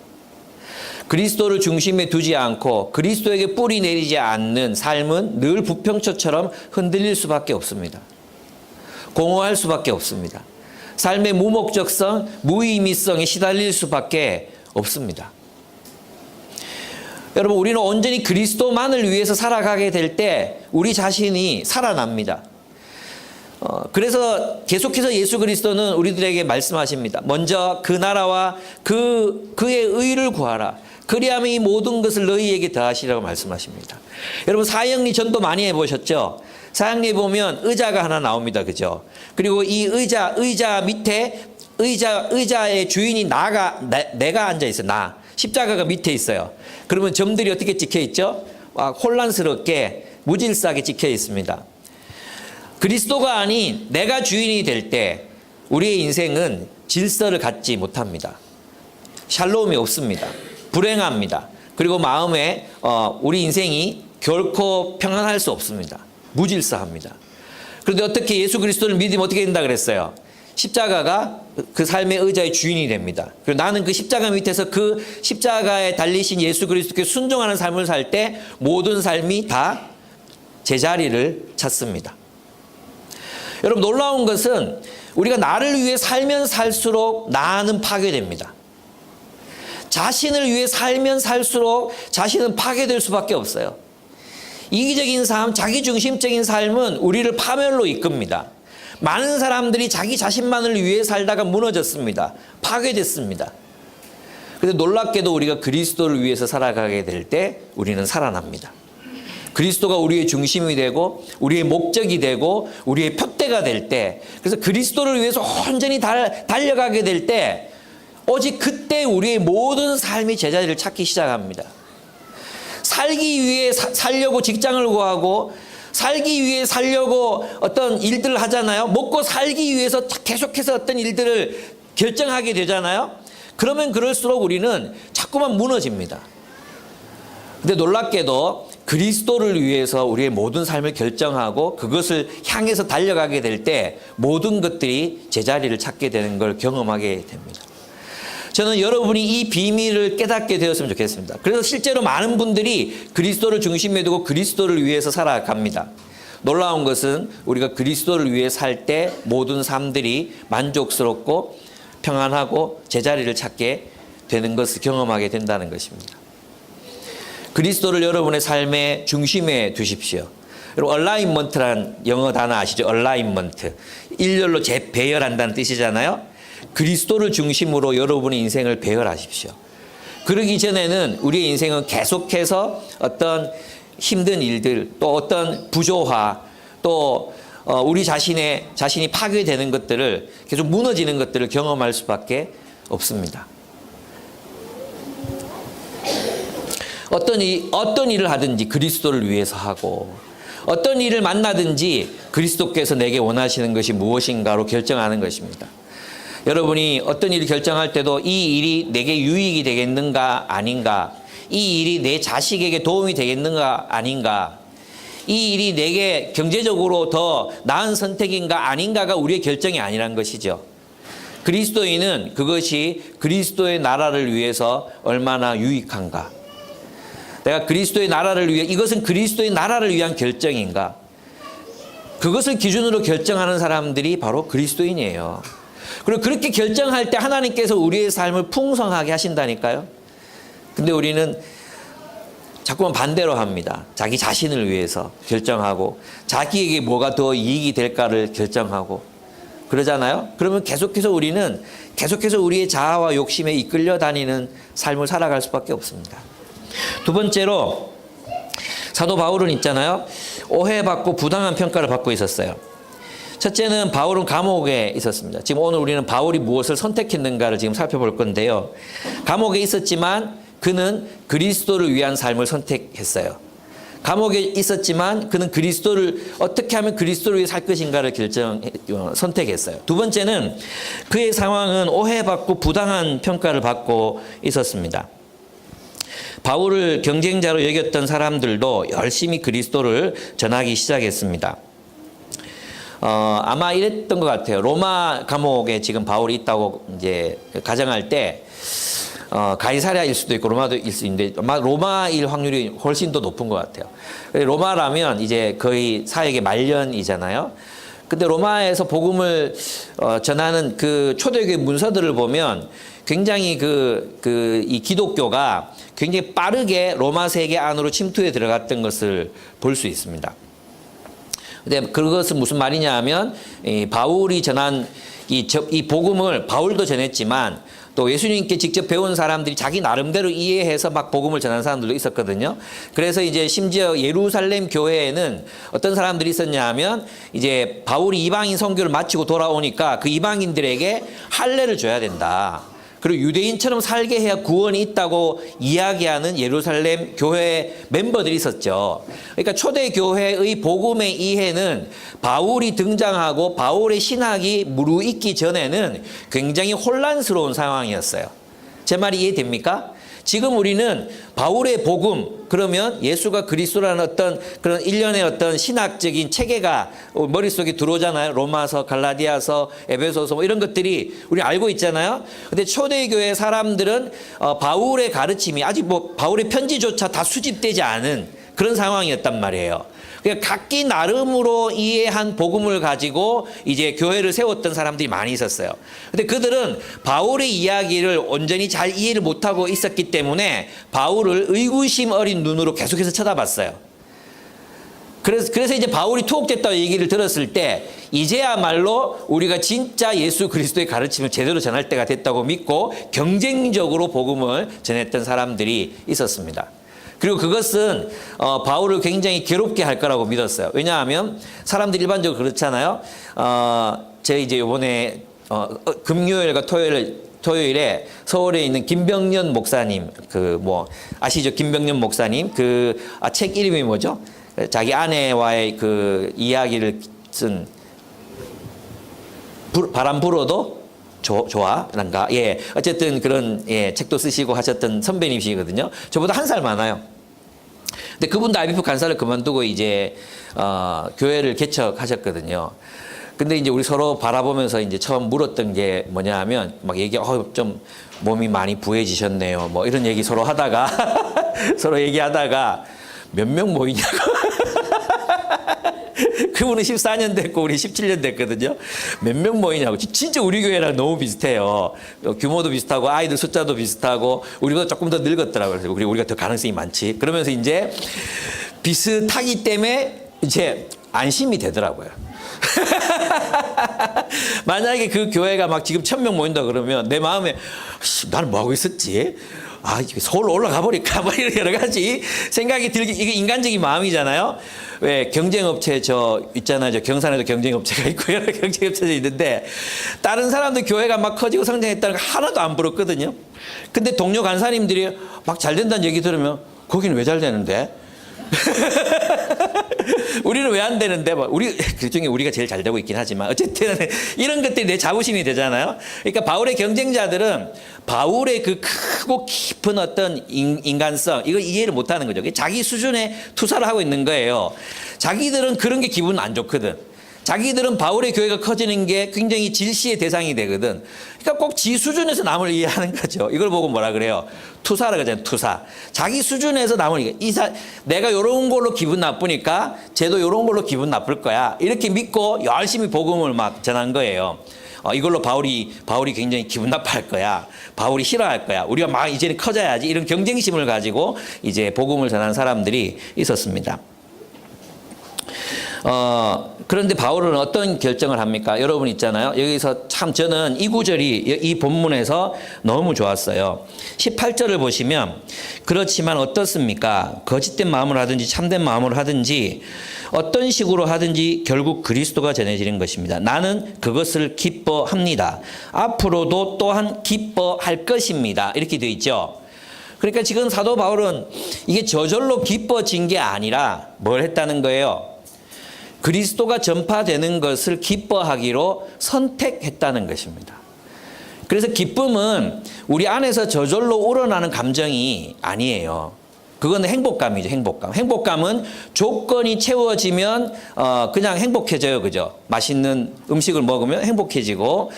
그리스도를 중심에 두지 않고 그리스도에게 뿌리 내리지 않는 삶은 늘 부평초처럼 흔들릴 수밖에 없습니다. 공허할 수밖에 없습니다. 삶의 무목적성, 무의미성에 시달릴 수밖에 없습니다. 여러분, 우리는 온전히 그리스도만을 위해서 살아가게 될 때 우리 자신이 살아납니다. 그래서 계속해서 예수 그리스도는 우리들에게 말씀하십니다. 먼저 그 나라와 그의 의를 구하라. 그리하면 이 모든 것을 너희에게 더하시라고 말씀하십니다. 여러분, 사형리 전도 많이 해보셨죠? 사형리에 보면 의자가 하나 나옵니다. 그죠? 그리고 이 의자 밑에 의자의 주인이 내가 앉아 있어요. 나. 십자가가 밑에 있어요. 그러면 점들이 어떻게 찍혀 있죠? 혼란스럽게 무질서하게 찍혀 있습니다. 그리스도가 아닌 내가 주인이 될 때 우리의 인생은 질서를 갖지 못합니다. 샬롬이 없습니다. 불행합니다. 그리고 마음에 우리 인생이 결코 평안할 수 없습니다. 무질서합니다. 그런데 어떻게 예수 그리스도를 믿으면 어떻게 된다 그랬어요? 십자가가 그 삶의 의자의 주인이 됩니다. 그리고 나는 그 십자가 밑에서 그 십자가에 달리신 예수 그리스도께 순종하는 삶을 살 때 모든 삶이 다 제자리를 찾습니다. 여러분, 놀라운 것은 우리가 나를 위해 살면 살수록 나는 파괴됩니다. 자신을 위해 살면 살수록 자신은 파괴될 수밖에 없어요. 이기적인 삶, 자기중심적인 삶은 우리를 파멸로 이끕니다. 많은 사람들이 자기 자신만을 위해 살다가 무너졌습니다. 파괴됐습니다. 그런데 놀랍게도 우리가 그리스도를 위해서 살아가게 될 때 우리는 살아납니다. 그리스도가 우리의 중심이 되고 우리의 목적이 되고 우리의 표대가 될 때, 그래서 그리스도를 위해서 온전히 달려가게 될 때 오직 그때 우리의 모든 삶이 제자리를 찾기 시작합니다. 살기 위해 살려고 직장을 구하고 살기 위해 살려고 어떤 일들을 하잖아요. 먹고 살기 위해서 계속해서 어떤 일들을 결정하게 되잖아요. 그러면 그럴수록 우리는 자꾸만 무너집니다. 근데 놀랍게도 그리스도를 위해서 우리의 모든 삶을 결정하고 그것을 향해서 달려가게 될 때 모든 것들이 제자리를 찾게 되는 걸 경험하게 됩니다. 저는 여러분이 이 비밀을 깨닫게 되었으면 좋겠습니다. 그래서 실제로 많은 분들이 그리스도를 중심에 두고 그리스도를 위해서 살아갑니다. 놀라운 것은 우리가 그리스도를 위해 살 때 모든 삶들이 만족스럽고 평안하고 제자리를 찾게 되는 것을 경험하게 된다는 것입니다. 그리스도를 여러분의 삶의 중심에 두십시오. 여러분, 얼라인먼트라는 영어 단어 아시죠? 얼라인먼트. 일렬로 재배열한다는 뜻이잖아요. 그리스도를 중심으로 여러분의 인생을 배열하십시오. 그러기 전에는 우리의 인생은 계속해서 어떤 힘든 일들, 또 어떤 부조화, 또 우리 자신이 파괴되는 것들을, 계속 무너지는 것들을 경험할 수밖에 없습니다. 어떤 일을 하든지 그리스도를 위해서 하고, 어떤 일을 만나든지 그리스도께서 내게 원하시는 것이 무엇인가로 결정하는 것입니다. 여러분이 어떤 일을 결정할 때도 이 일이 내게 유익이 되겠는가 아닌가, 이 일이 내 자식에게 도움이 되겠는가 아닌가, 이 일이 내게 경제적으로 더 나은 선택인가 아닌가가 우리의 결정이 아니란 것이죠. 그리스도인은 그것이 그리스도의 나라를 위해서 얼마나 유익한가, 내가 그리스도의 나라를 위해, 이것은 그리스도의 나라를 위한 결정인가, 그것을 기준으로 결정하는 사람들이 바로 그리스도인이에요. 그리고 그렇게 결정할 때 하나님께서 우리의 삶을 풍성하게 하신다니까요. 근데 우리는 자꾸만 반대로 합니다. 자기 자신을 위해서 결정하고 자기에게 뭐가 더 이익이 될까를 결정하고 그러잖아요. 그러면 계속해서 우리는 우리의 자아와 욕심에 이끌려 다니는 삶을 살아갈 수밖에 없습니다. 두 번째로 사도 바울은 있잖아요. 오해받고 부당한 평가를 받고 있었어요. 첫째는 바울은 감옥에 있었습니다. 지금 오늘 우리는 바울이 무엇을 선택했는가를 지금 살펴볼 건데요. 감옥에 있었지만 그는 그리스도를 위한 삶을 선택했어요. 감옥에 있었지만 그는 그리스도를 어떻게 하면 그리스도를 위해 살 것인가를 선택했어요. 두 번째는 그의 상황은 오해받고 부당한 평가를 받고 있었습니다. 바울을 경쟁자로 여겼던 사람들도 열심히 그리스도를 전하기 시작했습니다. 아마 이랬던 것 같아요. 로마 감옥에 지금 바울이 있다고 이제 가정할 때 가이사랴일 수도 있고 로마도일 수 있는데 아마 로마일 확률이 훨씬 더 높은 것 같아요. 로마라면 이제 거의 사역의 말년이잖아요. 근데 로마에서 복음을 전하는 그 초대교회 문서들을 보면 굉장히 이 기독교가 굉장히 빠르게 로마 세계 안으로 침투해 들어갔던 것을 볼 수 있습니다. 근데 그것은 무슨 말이냐 하면 바울이 전한 이 복음을 바울도 전했지만 또 예수님께 직접 배운 사람들이 자기 나름대로 이해해서 막 복음을 전하는 사람들도 있었거든요. 그래서 이제 심지어 예루살렘 교회에는 어떤 사람들이 있었냐 하면 이제 바울이 이방인 선교를 마치고 돌아오니까 그 이방인들에게 할례를 줘야 된다. 그리고 유대인처럼 살게 해야 구원이 있다고 이야기하는 예루살렘 교회 멤버들이 있었죠. 그러니까 초대교회의 복음의 이해는 바울이 등장하고 바울의 신학이 무르익기 전에는 굉장히 혼란스러운 상황이었어요. 제 말이 이해됩니까? 지금 우리는 바울의 복음, 그러면 예수가 그리스도라는 어떤 그런 일련의 어떤 신학적인 체계가 머릿속에 들어오잖아요. 로마서, 갈라디아서, 에베소서 뭐 이런 것들이 우리 알고 있잖아요. 근데 초대교회 사람들은 바울의 가르침이 아직 뭐 바울의 편지조차 다 수집되지 않은 그런 상황이었단 말이에요. 그러니까 각기 나름으로 이해한 복음을 가지고 이제 교회를 세웠던 사람들이 많이 있었어요. 근데 그들은 바울의 이야기를 온전히 잘 이해를 못하고 있었기 때문에 바울을 의구심 어린 눈으로 계속해서 쳐다봤어요. 그래서 이제 바울이 투옥됐다고 얘기를 들었을 때 이제야말로 우리가 진짜 예수 그리스도의 가르침을 제대로 전할 때가 됐다고 믿고 경쟁적으로 복음을 전했던 사람들이 있었습니다. 그리고 그것은 바울을 굉장히 괴롭게 할 거라고 믿었어요. 왜냐하면 사람들이 일반적으로 그렇잖아요. 제가 이제 이번에 금요일과 토요일에 서울에 있는 김병년 목사님 아시죠? 김병년 목사님 책 이름이 뭐죠? 자기 아내와의 그 이야기를 쓴 바람 불어도 좋아란가? 예. 어쨌든 그런 책도 쓰시고 하셨던 선배님이시거든요. 저보다 한 살 많아요. 근데 그분도 IBF 간사를 그만두고 이제 교회를 개척하셨거든요. 근데 이제 우리 서로 바라보면서 이제 처음 물었던 게 뭐냐 하면 막 좀 몸이 많이 부해지셨네요. 뭐 이런 얘기 서로 하다가 서로 얘기하다가 몇 명 모이냐고. 그분은 14년 됐고 우리 17년 됐거든요. 몇 명 모이냐고. 진짜 우리 교회랑 너무 비슷해요. 규모도 비슷하고 아이들 숫자도 비슷하고 우리보다 조금 더 늙었더라고요. 그리고 우리가 더 가능성이 많지. 그러면서 이제 비슷하기 때문에 이제 안심이 되더라고요. 만약에 그 교회가 막 지금 1000명 모인다 그러면 내 마음에 나는 뭐 하고 있었지? 서울로 올라가 버릴까? 뭐 이런 여러 가지 생각이 들기, 이게 인간적인 마음이잖아요. 왜 경쟁업체 있잖아요. 저 경산에도 경쟁업체가 있고 여러 경쟁업체가 있는데 다른 사람들 교회가 막 커지고 성장했다는 거 하나도 안 부럽거든요. 근데 동료 간사님들이 막 잘 된다는 얘기 들으면 거기는 왜 잘 되는데? 우리는 왜 안 되는데 그 중에 우리가 제일 잘 되고 있긴 하지만 어쨌든 이런 것들이 내 자부심이 되잖아요. 그러니까 바울의 경쟁자들은 바울의 그 크고 깊은 어떤 인간성 이걸 이해를 못하는 거죠. 자기 수준의 투사를 하고 있는 거예요. 자기들은 그런 게 기분 안 좋거든. 자기들은 바울의 교회가 커지는 게 굉장히 질시의 대상이 되거든. 그러니까 꼭 지 수준에서 남을 이해하는 거죠. 이걸 보고 뭐라 그래요? 투사라고 하잖아요. 투사. 자기 수준에서 남을 내가 이런 걸로 기분 나쁘니까 쟤도 이런 걸로 기분 나쁠 거야. 이렇게 믿고 열심히 복음을 막 전한 거예요. 이걸로 바울이 굉장히 기분 나빠할 거야. 바울이 싫어할 거야. 우리가 막 이제는 커져야지. 이런 경쟁심을 가지고 이제 복음을 전한 사람들이 있었습니다. 그런데 바울은 어떤 결정을 합니까? 여러분 있잖아요. 여기서 참 저는 이 구절이 이 본문에서 너무 좋았어요. 18절을 보시면 그렇지만 어떻습니까? 거짓된 마음을 하든지 참된 마음을 하든지 어떤 식으로 하든지 결국 그리스도가 전해지는 것입니다. 나는 그것을 기뻐합니다. 앞으로도 또한 기뻐할 것입니다. 이렇게 되어 있죠. 그러니까 지금 사도 바울은 이게 저절로 기뻐진 게 아니라 뭘 했다는 거예요? 그리스도가 전파되는 것을 기뻐하기로 선택했다는 것입니다. 그래서 기쁨은 우리 안에서 저절로 우러나는 감정이 아니에요. 그건 행복감이죠, 행복감. 행복감은 조건이 채워지면 그냥 행복해져요, 그죠? 맛있는 음식을 먹으면 행복해지고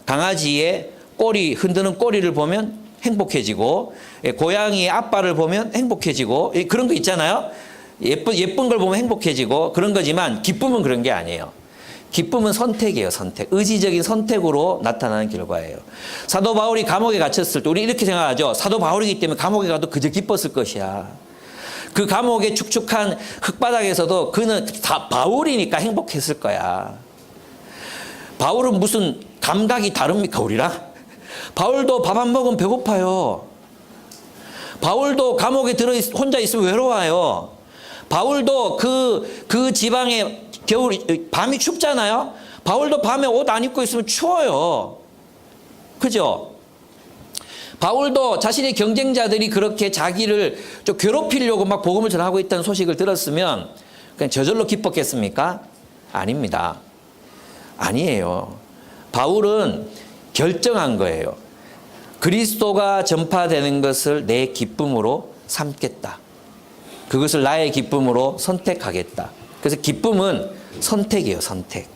강아지의 꼬리 흔드는 꼬리를 보면 행복해지고 고양이의 앞발을 보면 행복해지고 그런 거 있잖아요. 예쁜 걸 보면 행복해지고 그런 거지만 기쁨은 그런 게 아니에요. 기쁨은 선택이에요, 선택. 의지적인 선택으로 나타나는 결과예요. 사도 바울이 감옥에 갇혔을 때 우리 이렇게 생각하죠. 사도 바울이기 때문에 감옥에 가도 그저 기뻤을 것이야. 그 감옥의 축축한 흙바닥에서도 그는 다 바울이니까 행복했을 거야. 바울은 무슨 감각이 다릅니까, 우리랑? 바울도 밥 안 먹으면 배고파요. 바울도 감옥에 혼자 있으면 외로워요. 바울도 그 지방에 밤이 춥잖아요. 바울도 밤에 옷 안 입고 있으면 추워요. 그죠? 바울도 자신의 경쟁자들이 그렇게 자기를 좀 괴롭히려고 막 복음을 전하고 있다는 소식을 들었으면 그냥 저절로 기뻤겠습니까? 아닙니다. 아니에요. 바울은 결정한 거예요. 그리스도가 전파되는 것을 내 기쁨으로 삼겠다. 그것을 나의 기쁨으로 선택하겠다. 그래서 기쁨은 선택이에요, 선택.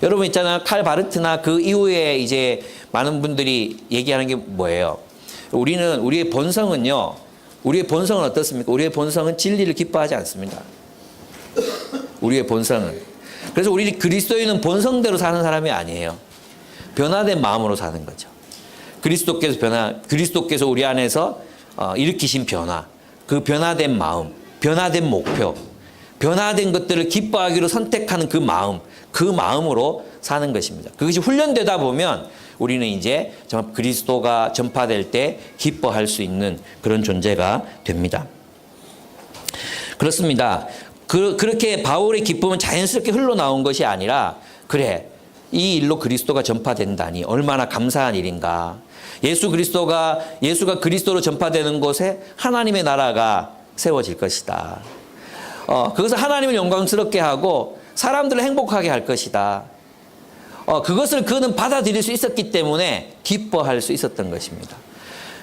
여러분 있잖아요. 칼 바르트나 그 이후에 이제 많은 분들이 얘기하는 게 뭐예요? 우리의 본성은요. 우리의 본성은 어떻습니까? 우리의 본성은 진리를 기뻐하지 않습니다. 우리의 본성은. 그래서 우리 그리스도인은 본성대로 사는 사람이 아니에요. 변화된 마음으로 사는 거죠. 그리스도께서 우리 안에서 일으키신 변화, 그 변화된 마음, 변화된 목표, 변화된 것들을 기뻐하기로 선택하는 그 마음으로 사는 것입니다. 그것이 훈련되다 보면 우리는 이제 정말 그리스도가 전파될 때 기뻐할 수 있는 그런 존재가 됩니다. 그렇습니다. 그렇게 바울의 기쁨은 자연스럽게 흘러나온 것이 아니라 그래, 이 일로 그리스도가 전파된다니 얼마나 감사한 일인가. 예수가 그리스도로 전파되는 곳에 하나님의 나라가 세워질 것이다. 그것을 하나님을 영광스럽게 하고 사람들을 행복하게 할 것이다. 그것을 그는 받아들일 수 있었기 때문에 기뻐할 수 있었던 것입니다.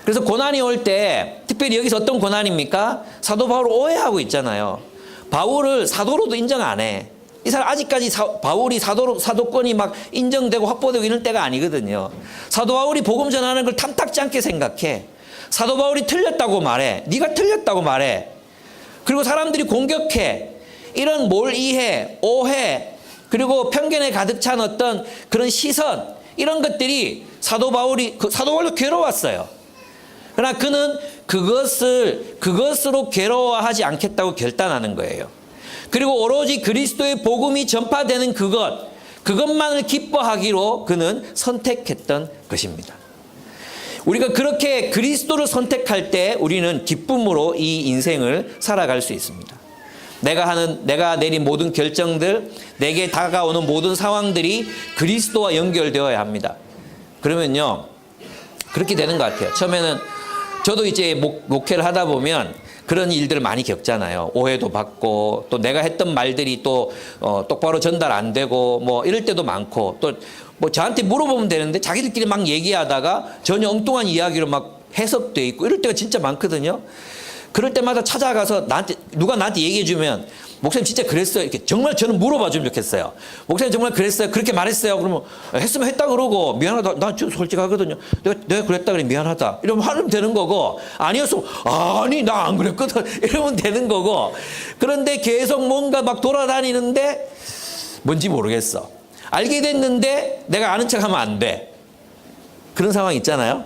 그래서 고난이 올 때 특별히 여기서 어떤 고난입니까? 사도 바울을 오해하고 있잖아요. 바울을 사도로도 인정 안 해. 이 사람 아직까지 바울이 사도권이 막 인정되고 확보되고 이런 때가 아니거든요. 사도 바울이 복음 전하는 걸 탐탁지 않게 생각해. 사도 바울이 틀렸다고 말해. 네가 틀렸다고 말해. 그리고 사람들이 공격해. 이런 몰이해, 오해, 그리고 편견에 가득 찬 어떤 그런 시선, 이런 것들이 사도 바울도 괴로웠어요. 그러나 그는 그것으로 괴로워하지 않겠다고 결단하는 거예요. 그리고 오로지 그리스도의 복음이 전파되는 그것만을 기뻐하기로 그는 선택했던 것입니다. 우리가 그렇게 그리스도를 선택할 때 우리는 기쁨으로 이 인생을 살아갈 수 있습니다. 내가 내린 모든 결정들, 내게 다가오는 모든 상황들이 그리스도와 연결되어야 합니다. 그러면요, 그렇게 되는 것 같아요. 처음에는 저도 이제 목회를 하다 보면 그런 일들을 많이 겪잖아요. 오해도 받고, 또 내가 했던 말들이 또 똑바로 전달 안 되고, 뭐 이럴 때도 많고, 또 뭐 저한테 물어보면 되는데 자기들끼리 막 얘기하다가 전혀 엉뚱한 이야기로 막 해석돼 있고 이럴 때가 진짜 많거든요. 그럴 때마다 찾아가서 누가 나한테 얘기해 주면, 목사님 진짜 그랬어요. 이렇게 정말 저는 물어봐 주면 좋겠어요. 목사님 정말 그랬어요. 그렇게 말했어요. 그러면 했으면 했다 그러고, 미안하다. 나 좀 솔직하거든요. 내가 그랬다 그래 미안하다. 이러면 하면 되는 거고, 아니었으면 아니 나 안 그랬거든. 이러면 되는 거고. 그런데 계속 뭔가 막 돌아다니는데 뭔지 모르겠어. 알게 됐는데 내가 아는 척하면 안 돼. 그런 상황 있잖아요.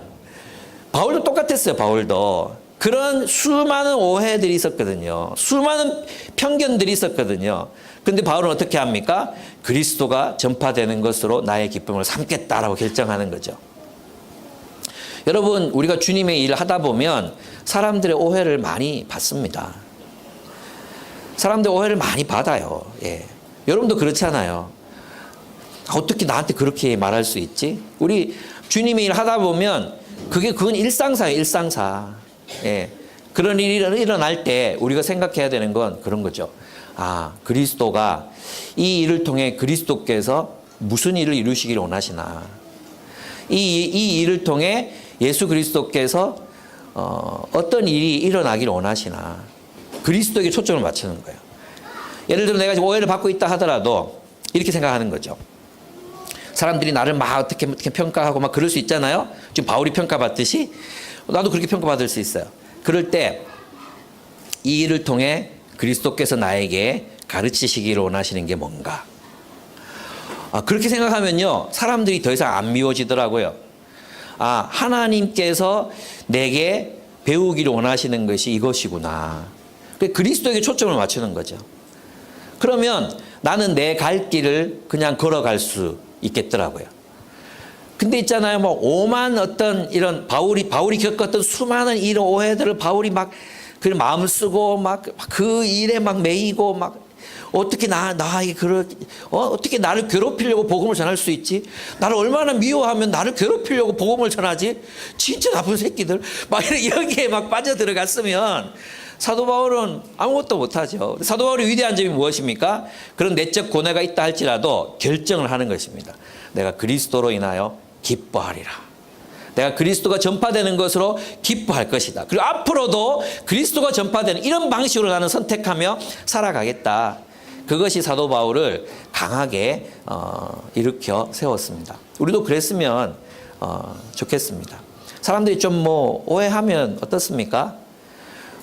바울도 똑같았어요. 바울도. 그런 수많은 오해들이 있었거든요. 수많은 편견들이 있었거든요. 근데 바울은 어떻게 합니까? 그리스도가 전파되는 것으로 나의 기쁨을 삼겠다라고 결정하는 거죠. 여러분, 우리가 주님의 일을 하다 보면 사람들의 오해를 많이 받습니다. 사람들 오해를 많이 받아요. 예. 여러분도 그렇잖아요. 어떻게 나한테 그렇게 말할 수 있지? 우리 주님의 일 하다 보면 그건 일상사예요, 일상사. 예. 그런 일이 일어날 때 우리가 생각해야 되는 건 그런 거죠. 아, 그리스도가 이 일을 통해 그리스도께서 무슨 일을 이루시기를 원하시나. 이 일을 통해 예수 그리스도께서 어떤 일이 일어나기를 원하시나. 그리스도에게 초점을 맞추는 거예요. 예를 들어 내가 오해를 받고 있다 하더라도 이렇게 생각하는 거죠. 사람들이 나를 막 어떻게 평가하고 막 그럴 수 있잖아요. 지금 바울이 평가받듯이 나도 그렇게 평가받을 수 있어요. 그럴 때 이 일을 통해 그리스도께서 나에게 가르치시기를 원하시는 게 뭔가. 그렇게 생각하면요, 사람들이 더 이상 안 미워지더라고요. 하나님께서 내게 배우기를 원하시는 것이 이것이구나. 그리스도에게 초점을 맞추는 거죠. 그러면 나는 내 갈 길을 그냥 걸어갈 수 있겠더라고요. 근데 있잖아요, 뭐 오만 어떤 이런 바울이 겪었던 수많은 이런 오해들을 바울이 막 그 마음 쓰고 막 그 일에 막 매이고 막 어떻게 어떻게 나를 괴롭히려고 복음을 전할 수 있지? 나를 얼마나 미워하면 나를 괴롭히려고 복음을 전하지? 진짜 나쁜 새끼들. 막 여기에 막 빠져들어갔으면 사도 바울은 아무것도 못하죠. 사도 바울의 위대한 점이 무엇입니까? 그런 내적 고뇌가 있다 할지라도 결정을 하는 것입니다. 내가 그리스도로 인하여 기뻐하리라. 내가 그리스도가 전파되는 것으로 기뻐할 것이다. 그리고 앞으로도 그리스도가 전파되는 이런 방식으로 나는 선택하며 살아가겠다. 그것이 사도 바울을 강하게 일으켜 세웠습니다. 우리도 그랬으면 좋겠습니다. 사람들이 좀 뭐 오해하면 어떻습니까?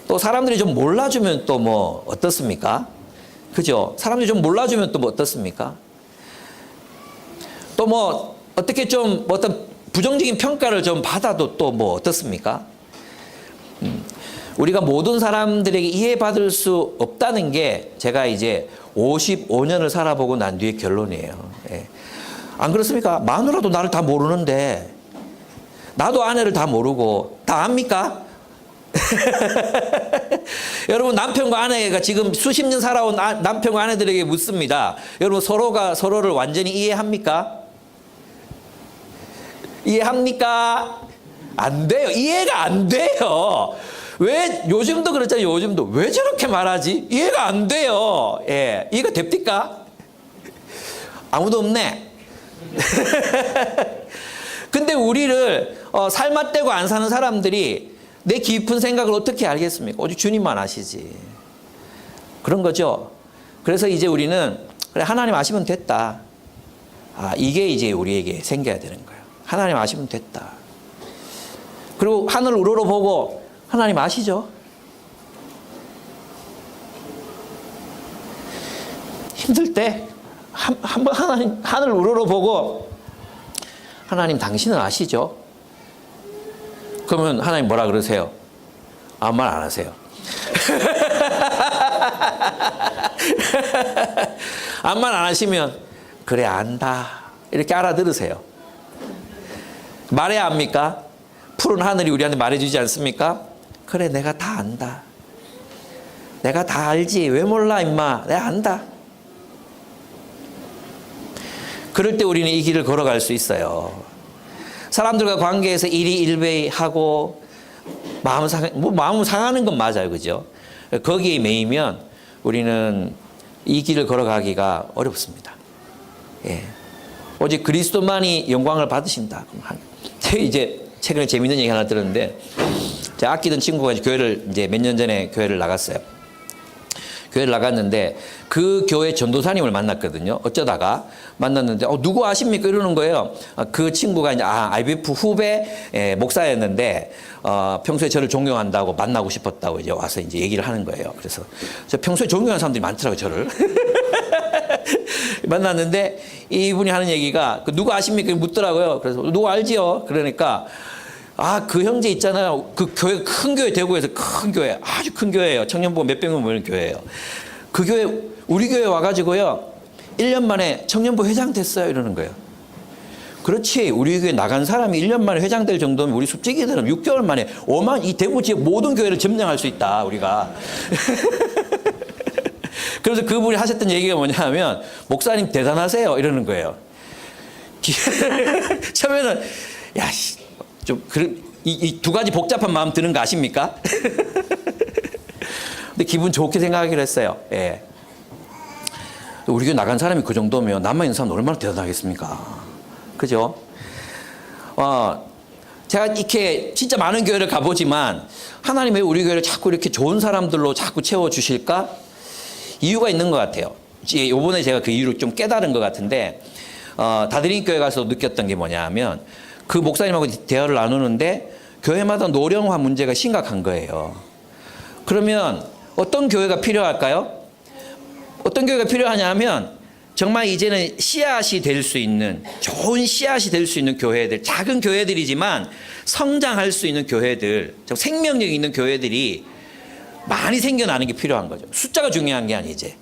또 사람들이 좀 몰라주면 또 뭐 어떻습니까? 그죠? 사람들이 좀 몰라주면 또 뭐 어떻습니까? 또 뭐 어떻게 좀 어떤 부정적인 평가를 좀 받아도 또 뭐 어떻습니까? 우리가 모든 사람들에게 이해받을 수 없다는 게 제가 이제 55년을 살아보고 난 뒤의 결론이에요. 예. 안 그렇습니까? 마누라도 나를 다 모르는데 나도 아내를 다 모르고 다 압니까? 여러분, 남편과 아내가 지금 수십 년 살아온 남편과 아내들에게 묻습니다. 여러분, 서로가 서로를 완전히 이해합니까? 이해합니까? 안 돼요. 이해가 안 돼요. 왜 요즘도 그렇잖아요. 요즘도 왜 저렇게 말하지? 이해가 안 돼요. 예, 이해가 됩니까? 아무도 없네. 근데 우리를 살맛대고 안 사는 사람들이 내 깊은 생각을 어떻게 알겠습니까? 오직 주님만 아시지. 그런 거죠. 그래서 이제 우리는 그래, 하나님 아시면 됐다. 이게 이제 우리에게 생겨야 되는 거예요. 하나님 아시면 됐다. 그리고 하늘 우러러보고 하나님 아시죠? 힘들 때 한번 하늘 우러러보고 하나님 당신은 아시죠? 그러면 하나님 뭐라 그러세요? 아무 말 안 하세요. 아무 말 안 하시면 그래 안다 이렇게 알아들으세요. 말해야 합니까? 푸른 하늘이 우리한테 말해주지 않습니까? 그래 내가 다 안다. 내가 다 알지. 왜 몰라 임마. 내가 안다. 그럴 때 우리는 이 길을 걸어갈 수 있어요. 사람들과 관계에서 일희일비하고 마음 상하는 건 맞아요. 그죠? 거기에 매이면 우리는 이 길을 걸어가기가 어렵습니다. 예. 오직 그리스도만이 영광을 받으신다. 이제 최근에 재밌는 얘기 하나 들었는데, 제가 아끼던 친구가 교회를 이제 몇 년 전에 교회를 나갔어요. 교회를 나갔는데 그 교회 전도사님을 만났거든요. 어쩌다가 만났는데 누구 아십니까? 이러는 거예요. 그 친구가 이제 IBF 후배 목사였는데 평소에 저를 존경한다고 만나고 싶었다고 이제 와서 이제 얘기를 하는 거예요. 그래서 저 평소에 존경하는 사람들이 많더라고요, 저를. 만났는데 이분이 하는 얘기가 누구 아십니까? 묻더라고요. 그래서 누구 알지요? 그러니까 아, 그 형제 있잖아요. 그 교회, 큰 교회, 대구에서 큰 교회, 아주 큰 교회예요. 청년부 몇백 명 모이는 교회예요. 그 교회, 우리 교회 와가지고요, 1년 만에 청년부 회장 됐어요. 이러는 거예요. 그렇지. 우리 교회 나간 사람이 1년 만에 회장 될 정도면 우리 숲지기들은 6개월 만에 이 대구 지역 모든 교회를 점령할 수 있다, 우리가. 그래서 그분이 하셨던 얘기가 뭐냐면, 목사님 대단하세요. 이러는 거예요. 처음에는, 야, 좀, 이 두 가지 복잡한 마음 드는 거 아십니까? 근데 기분 좋게 생각하기로 했어요. 예. 우리 교회 나간 사람이 그 정도면 남아있는 사람은 얼마나 대단하겠습니까? 그죠? 제가 이렇게 진짜 많은 교회를 가보지만 하나님 왜 우리 교회를 자꾸 이렇게 좋은 사람들로 자꾸 채워주실까? 이유가 있는 것 같아요. 요번에 제가 그 이유를 좀 깨달은 것 같은데, 다드림 교회 가서 느꼈던 게 뭐냐 하면, 그 목사님하고 대화를 나누는데 교회마다 노령화 문제가 심각한 거예요. 그러면 어떤 교회가 필요할까요? 어떤 교회가 필요하냐 하면, 정말 이제는 씨앗이 될 수 있는, 좋은 씨앗이 될 수 있는 교회들, 작은 교회들이지만 성장할 수 있는 교회들, 생명력 있는 교회들이 많이 생겨나는 게 필요한 거죠. 숫자가 중요한 게 아니지.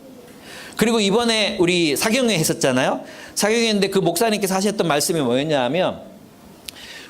그리고 이번에 우리 사경회 했었잖아요. 사경회인데 그 목사님께서 하셨던 말씀이 뭐였냐 하면,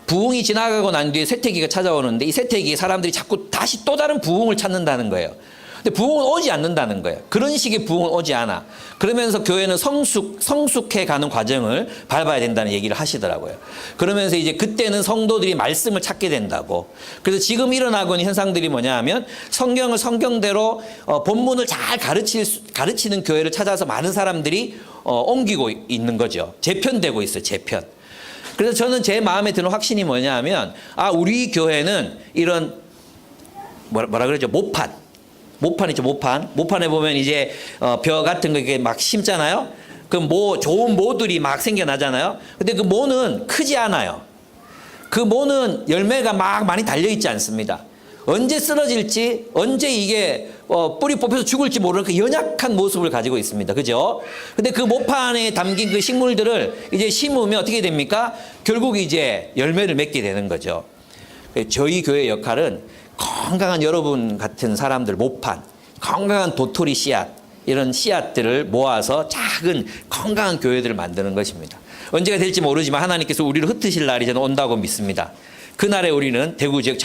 부흥이 지나가고 난 뒤에 쇠퇴기가 찾아오는데 이 쇠퇴기에 사람들이 자꾸 다시 또 다른 부흥을 찾는다는 거예요. 근데 부흥은 오지 않는다는 거예요. 그런 식의 부흥은 오지 않아. 그러면서 교회는 성숙해 가는 과정을 밟아야 된다는 얘기를 하시더라고요. 그러면서 이제 그때는 성도들이 말씀을 찾게 된다고. 그래서 지금 일어나고 있는 현상들이 뭐냐 하면, 성경을 성경대로 본문을 잘 가르치는 교회를 찾아서 많은 사람들이 옮기고 있는 거죠. 재편되고 있어요. 재편. 그래서 저는 제 마음에 드는 확신이 뭐냐 하면, 우리 교회는 이런 뭐라 그러죠? 모판 있죠, 모판. 모판에 보면 이제 벼 같은 거 이렇게 막 심잖아요. 그럼 좋은 모들이 막 생겨나잖아요. 근데 그 모는 크지 않아요. 그 모는 열매가 막 많이 달려있지 않습니다. 언제 쓰러질지, 언제 이게 뿌리 뽑혀서 죽을지 모르는 그 연약한 모습을 가지고 있습니다. 그죠? 근데 그 모판에 담긴 그 식물들을 이제 심으면 어떻게 됩니까? 결국 이제 열매를 맺게 되는 거죠. 저희 교회의 역할은 건강한 여러분 같은 사람들, 모판, 건강한 도토리 씨앗, 이런 씨앗들을 모아서 작은 건강한 교회들을 만드는 것입니다. 언제가 될지 모르지만 하나님께서 우리를 흩으실 날이 저는 온다고 믿습니다. 그날에 우리는 대구 지역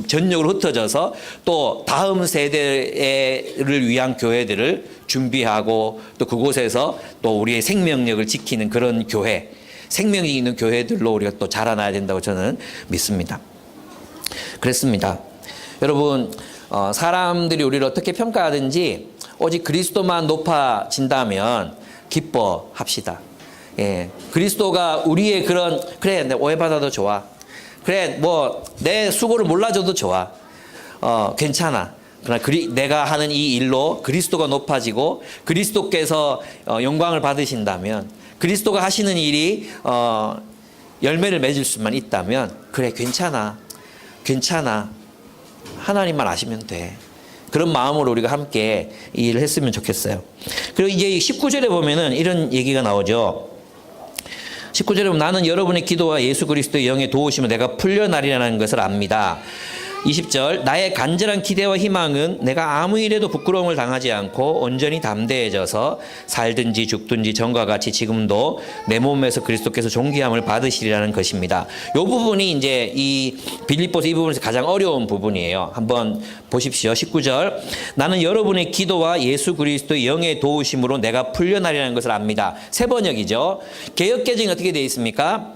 전역으로 흩어져서 또 다음 세대를 위한 교회들을 준비하고, 또 그곳에서 또 우리의 생명력을 지키는 그런 교회, 생명이 있는 교회들로 우리가 또 자라나야 된다고 저는 믿습니다. 그렇습니다. 여러분, 사람들이 우리를 어떻게 평가하든지 오직 그리스도만 높아진다면 기뻐합시다. 예, 그리스도가 우리의 그런, 그래, 내 오해받아도 좋아. 그래, 내 수고를 몰라줘도 좋아. 괜찮아. 그러나 내가 하는 이 일로 그리스도가 높아지고 그리스도께서 영광을 받으신다면, 그리스도가 하시는 일이 열매를 맺을 수만 있다면, 그래, 괜찮아. 하나님만 아시면 돼. 그런 마음으로 우리가 함께 이 일을 했으면 좋겠어요. 그리고 이제 19절에 보면은 이런 얘기가 나오죠. 19절에 보면, 나는 여러분의 기도와 예수 그리스도의 영의 도우심을 내가 풀려나리라는 것을 압니다. 20절, 나의 간절한 기대와 희망은 내가 아무 일에도 부끄러움을 당하지 않고 온전히 담대해져서 살든지 죽든지 전과 같이 지금도 내 몸에서 그리스도께서 존귀함을 받으시리라는 것입니다. 이 부분이 이제 이 빌립보서 이 부분에서 가장 어려운 부분이에요. 한번 보십시오. 19절, 나는 여러분의 기도와 예수 그리스도의 영의 도우심으로 내가 풀려나리라는 것을 압니다. 세 번역이죠. 개역개정이 어떻게 되어 있습니까?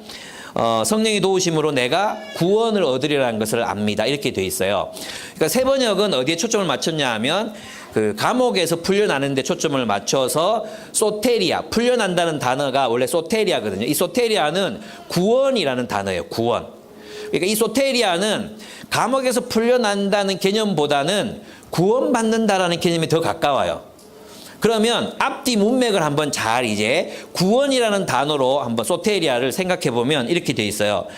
성령의 도우심으로 내가 구원을 얻으리라는 것을 압니다. 이렇게 되어 있어요. 그러니까 세 번역은 어디에 초점을 맞췄냐 하면, 그 감옥에서 풀려나는 데 초점을 맞춰서 소테리아, 풀려난다는 단어가 원래 소테리아거든요. 이 소테리아는 구원이라는 단어예요. 구원. 그러니까 이 소테리아는 감옥에서 풀려난다는 개념보다는 구원받는다라는 개념이 더 가까워요. 그러면 앞뒤 문맥을 한번 잘 이제 구원이라는 단어로 한번 소테리아를 생각해 보면 이렇게 돼 있어요.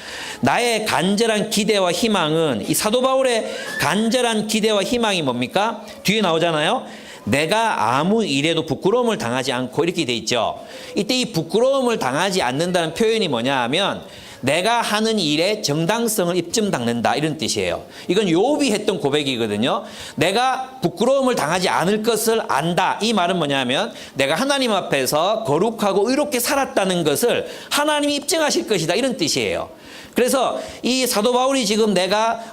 나의 간절한 기대와 희망은, 이 사도 바울의 간절한 기대와 희망이 뭡니까? 뒤에 나오잖아요. 내가 아무 일에도 부끄러움을 당하지 않고, 이렇게 돼 있죠. 이때 이 부끄러움을 당하지 않는다는 표현이 뭐냐 하면, 내가 하는 일의 정당성을 입증 닦는다 이런 뜻이에요. 이건 욥이 했던 고백이거든요. 내가 부끄러움을 당하지 않을 것을 안다. 이 말은 뭐냐면 내가 하나님 앞에서 거룩하고 의롭게 살았다는 것을 하나님이 입증하실 것이다 이런 뜻이에요. 그래서 이 사도 바울이 지금 내가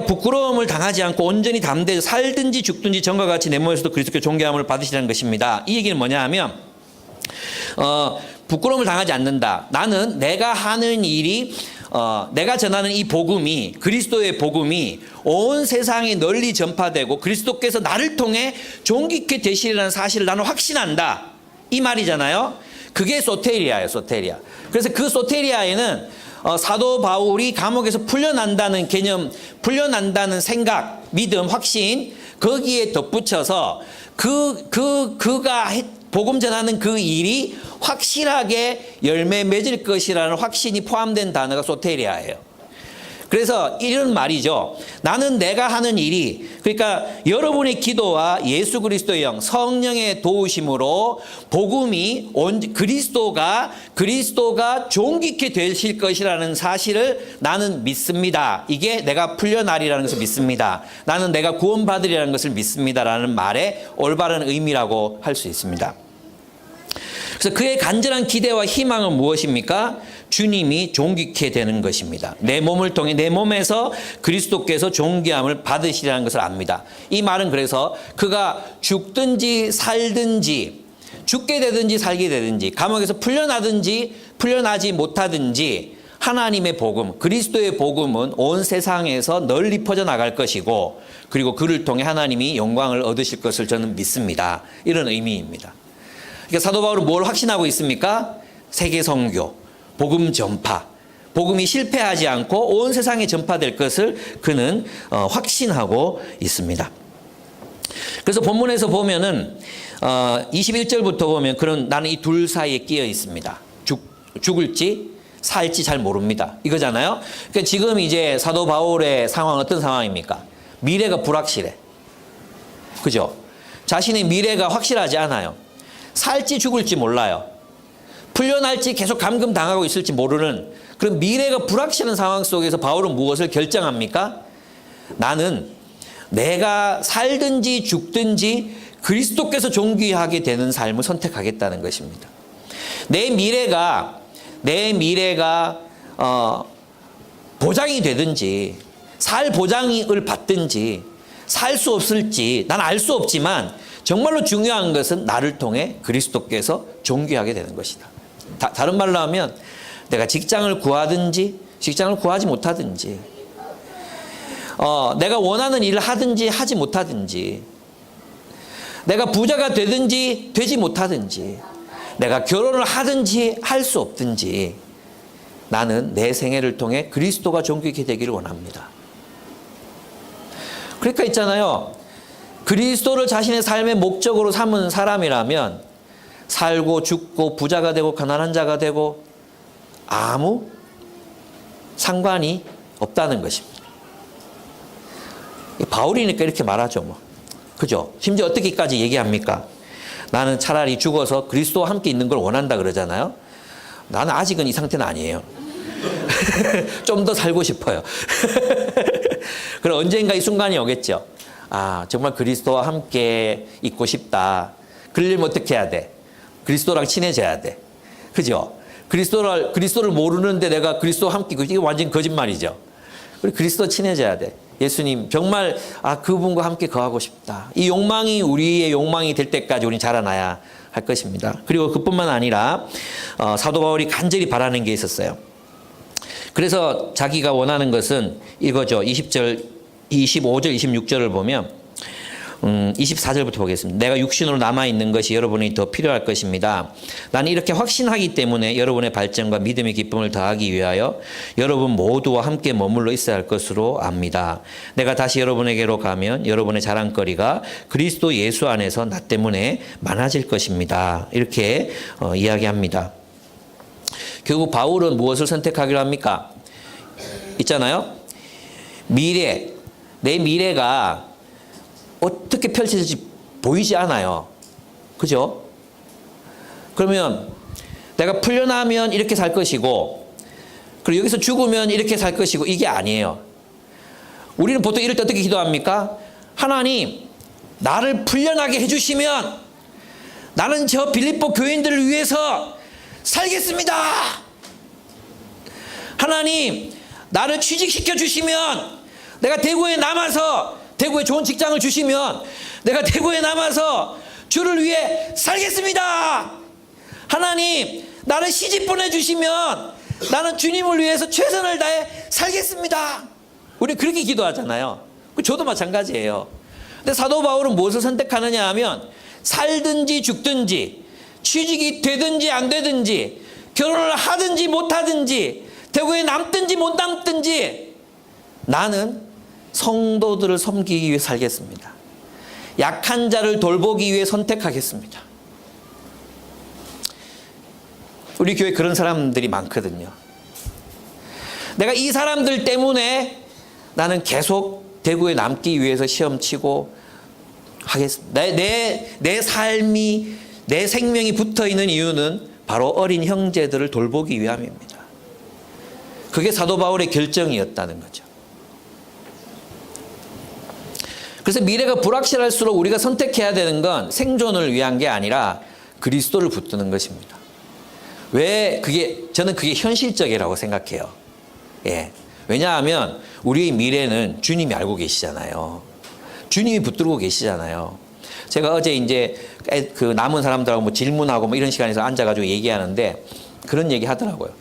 부끄러움을 당하지 않고 온전히 담대해서 살든지 죽든지 전과 같이 내 몸에서도 그리스도께 존귀함을 받으시라는 것입니다. 이 얘기는 뭐냐 하면 부끄러움을 당하지 않는다. 나는 내가 하는 일이 내가 전하는 이 복음이 그리스도의 복음이 온 세상에 널리 전파되고 그리스도께서 나를 통해 존귀케 되시리라는 사실을 나는 확신한다. 이 말이잖아요. 그게 소테리아예요. 소테리아. 그래서 그 소테리아에는 사도 바울이 감옥에서 풀려난다는 개념, 풀려난다는 생각, 믿음, 확신 거기에 덧붙여서 그가 복음 전하는 그 일이 확실하게 열매 맺을 것이라는 확신이 포함된 단어가 소테리아예요. 그래서 이런 말이죠. 나는 내가 하는 일이, 그러니까 여러분의 기도와 예수 그리스도의 영, 성령의 도우심으로 복음이 그리스도가 존귀케 되실 것이라는 사실을 나는 믿습니다. 이게 내가 풀려나리라는 것을 믿습니다. 나는 내가 구원받으리라는 것을 믿습니다라는 말의 올바른 의미라고 할 수 있습니다. 그래서 그의 간절한 기대와 희망은 무엇입니까? 주님이 존귀케 되는 것입니다. 내 몸을 통해 내 몸에서 그리스도께서 존귀함을 받으시라는 것을 압니다. 이 말은 그래서 그가 죽든지 살든지 죽게 되든지 살게 되든지 감옥에서 풀려나든지 풀려나지 못하든지 하나님의 복음, 그리스도의 복음은 온 세상에서 널리 퍼져나갈 것이고 그리고 그를 통해 하나님이 영광을 얻으실 것을 저는 믿습니다. 이런 의미입니다. 그러니까 사도 바울은 뭘 확신하고 있습니까? 세계 선교, 복음 전파, 복음이 실패하지 않고 온 세상에 전파될 것을 그는 확신하고 있습니다. 그래서 본문에서 보면은 21절부터 보면 그런 나는 이 둘 사이에 끼어 있습니다. 죽을지 살지 잘 모릅니다. 이거잖아요. 그러니까 지금 이제 사도 바울의 상황은 어떤 상황입니까? 미래가 불확실해. 그죠? 자신의 미래가 확실하지 않아요. 살지 죽을지 몰라요. 풀려날지 계속 감금당하고 있을지 모르는 그런 미래가 불확실한 상황 속에서 바울은 무엇을 결정합니까? 나는 내가 살든지 죽든지 그리스도께서 존귀하게 되는 삶을 선택하겠다는 것입니다. 내 미래가 보장이 되든지 살 보장을 받든지 살 수 없을지 난 알 수 없지만 정말로 중요한 것은 나를 통해 그리스도께서 존귀하게 되는 것이다. 다른 말로 하면 내가 직장을 구하든지 직장을 구하지 못하든지 내가 원하는 일을 하든지 하지 못하든지 내가 부자가 되든지 되지 못하든지 내가 결혼을 하든지 할 수 없든지 나는 내 생애를 통해 그리스도가 존귀케 되기를 원합니다. 그러니까 있잖아요. 그리스도를 자신의 삶의 목적으로 삼은 사람이라면 살고 죽고 부자가 되고 가난한 자가 되고 아무 상관이 없다는 것입니다. 바울이니까 이렇게 말하죠. 뭐. 그죠? 심지어 어떻게까지 얘기합니까? 나는 차라리 죽어서 그리스도와 함께 있는 걸 원한다 그러잖아요. 나는 아직은 이 상태는 아니에요. 좀 더 살고 싶어요. 그럼 언젠가 이 순간이 오겠죠. 아, 정말 그리스도와 함께 있고 싶다. 그러려면 어떻게 해야 돼? 그리스도랑 친해져야 돼. 그죠? 그리스도를 모르는데 내가 그리스도와 함께 있고, 이게 완전 거짓말이죠. 그리고 그리스도 친해져야 돼. 예수님, 정말, 그분과 함께 거하고 싶다. 이 욕망이 우리의 욕망이 될 때까지 우리는 자라나야 할 것입니다. 그리고 그뿐만 아니라, 사도 바울이 간절히 바라는 게 있었어요. 그래서 자기가 원하는 것은 이거죠. 20절, 25절, 26절을 보면 24절부터 보겠습니다. 내가 육신으로 남아있는 것이 여러분이 더 필요할 것입니다. 나는 이렇게 확신하기 때문에 여러분의 발전과 믿음의 기쁨을 더하기 위하여 여러분 모두와 함께 머물러 있어야 할 것으로 압니다. 내가 다시 여러분에게로 가면 여러분의 자랑거리가 그리스도 예수 안에서 나 때문에 많아질 것입니다. 이렇게 이야기합니다. 결국 바울은 무엇을 선택하기로 합니까? 있잖아요. 미래, 내 미래가 어떻게 펼쳐질지 보이지 않아요. 그죠? 그러면 내가 풀려나면 이렇게 살 것이고, 그리고 여기서 죽으면 이렇게 살 것이고 이게 아니에요. 우리는 보통 이럴 때 어떻게 기도합니까? 하나님, 나를 풀려나게 해주시면 나는 저 빌립보 교인들을 위해서 살겠습니다. 하나님, 나를 취직시켜 주시면 내가 대구에 남아서 대구에 좋은 직장을 주시면 내가 대구에 남아서 주를 위해 살겠습니다. 하나님, 나를 시집 보내주시면 나는 주님을 위해서 최선을 다해 살겠습니다. 우리 그렇게 기도하잖아요. 저도 마찬가지예요. 근데 사도 바울은 무엇을 선택하느냐 하면 살든지 죽든지 취직이 되든지 안 되든지 결혼을 하든지 못 하든지 대구에 남든지 못 남든지 나는 성도들을 섬기기 위해 살겠습니다. 약한 자를 돌보기 위해 선택하겠습니다. 우리 교회 그런 사람들이 많거든요. 내가 이 사람들 때문에 나는 계속 대구에 남기 위해서 시험 치고 하겠습니다. 내 삶이, 내 생명이 붙어 있는 이유는 바로 어린 형제들을 돌보기 위함입니다. 그게 사도 바울의 결정이었다는 거죠. 그래서 미래가 불확실할수록 우리가 선택해야 되는 건 생존을 위한 게 아니라 그리스도를 붙드는 것입니다. 저는 그게 현실적이라고 생각해요. 예. 왜냐하면 우리의 미래는 주님이 알고 계시잖아요. 주님이 붙들고 계시잖아요. 제가 어제 이제 그 남은 사람들하고 뭐 질문하고 뭐 이런 시간에서 앉아가지고 얘기하는데 그런 얘기 하더라고요.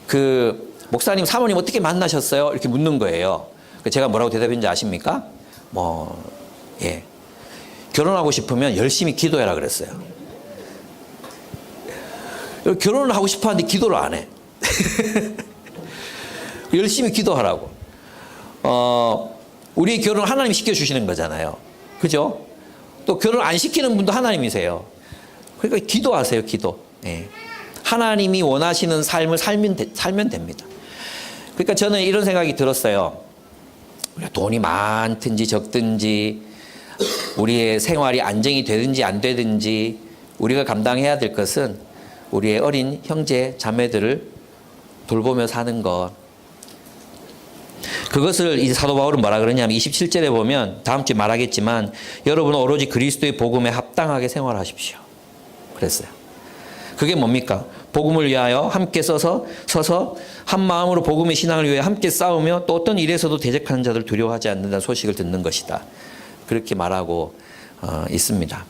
그 목사님, 사모님 어떻게 만나셨어요? 이렇게 묻는 거예요. 제가 뭐라고 대답했는지 아십니까? 결혼하고 싶으면 열심히 기도해라 그랬어요. 결혼을 하고 싶어 하는데 기도를 안 해. 열심히 기도하라고. 우리 결혼 하나님이 시켜주시는 거잖아요. 그죠? 또 결혼 안 시키는 분도 하나님이세요. 그러니까 기도하세요, 기도. 예. 하나님이 원하시는 삶을 살면 됩니다. 그러니까 저는 이런 생각이 들었어요. 돈이 많든지 적든지 우리의 생활이 안정이 되든지 안 되든지 우리가 감당해야 될 것은 우리의 어린 형제 자매들을 돌보며 사는 것. 그것을 이제 사도 바울은 뭐라 그러냐면 27절에 보면 다음 주에 말하겠지만 여러분은 오로지 그리스도의 복음에 합당하게 생활하십시오. 그랬어요. 그게 뭡니까? 복음을 위하여 함께 서서 한 마음으로 복음의 신앙을 위해 함께 싸우며 또 어떤 일에서도 대적하는 자들 두려워하지 않는다는 소식을 듣는 것이다. 그렇게 말하고 있습니다.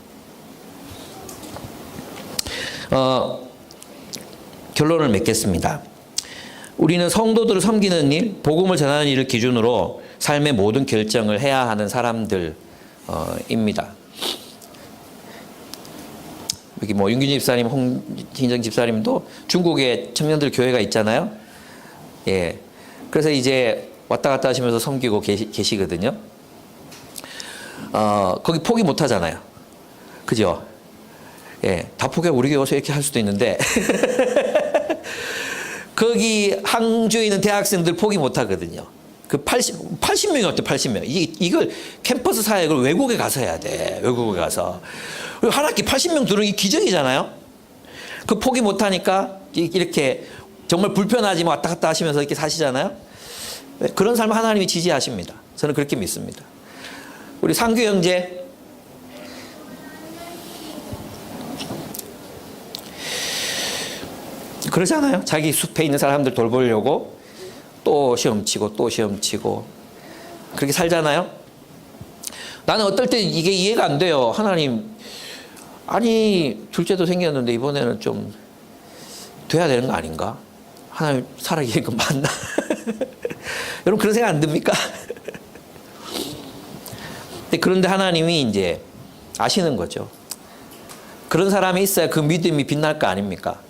결론을 맺겠습니다. 우리는 성도들을 섬기는 일, 복음을 전하는 일을 기준으로 삶의 모든 결정을 해야 하는 사람들입니다. 여기 뭐 윤균 집사님, 홍진정 집사님도 중국에 청년들 교회가 있잖아요. 예. 그래서 이제 왔다 갔다 하시면서 섬기고 계시거든요. 거기 포기 못 하잖아요. 그죠? 예. 다 포기하고 우리 교회 와서 이렇게 할 수도 있는데. 거기 항주에 있는 대학생들 포기 못 하거든요. 그 80명이 어때, 80명. 이걸 캠퍼스 사역을 외국에 가서 해야 돼. 외국에 가서. 한 학기 80명 들어오는 게 기적이잖아요. 그 포기 못 하니까 이렇게 정말 불편하지만 왔다 갔다 하시면서 이렇게 사시잖아요. 그런 삶을 하나님이 지지하십니다. 저는 그렇게 믿습니다. 우리 상규 형제. 그러잖아요. 자기 숲에 있는 사람들 돌보려고 또 시험 치고 또 시험 치고 그렇게 살잖아요. 나는 어떨 때 이게 이해가 안 돼요. 하나님, 아니 둘째도 생겼는데 이번에는 좀 돼야 되는 거 아닌가? 하나님 살아계신 거 맞나? 여러분 그런 생각 안 듭니까? 그런데 하나님이 이제 아시는 거죠. 그런 사람이 있어야 그 믿음이 빛날 거 아닙니까?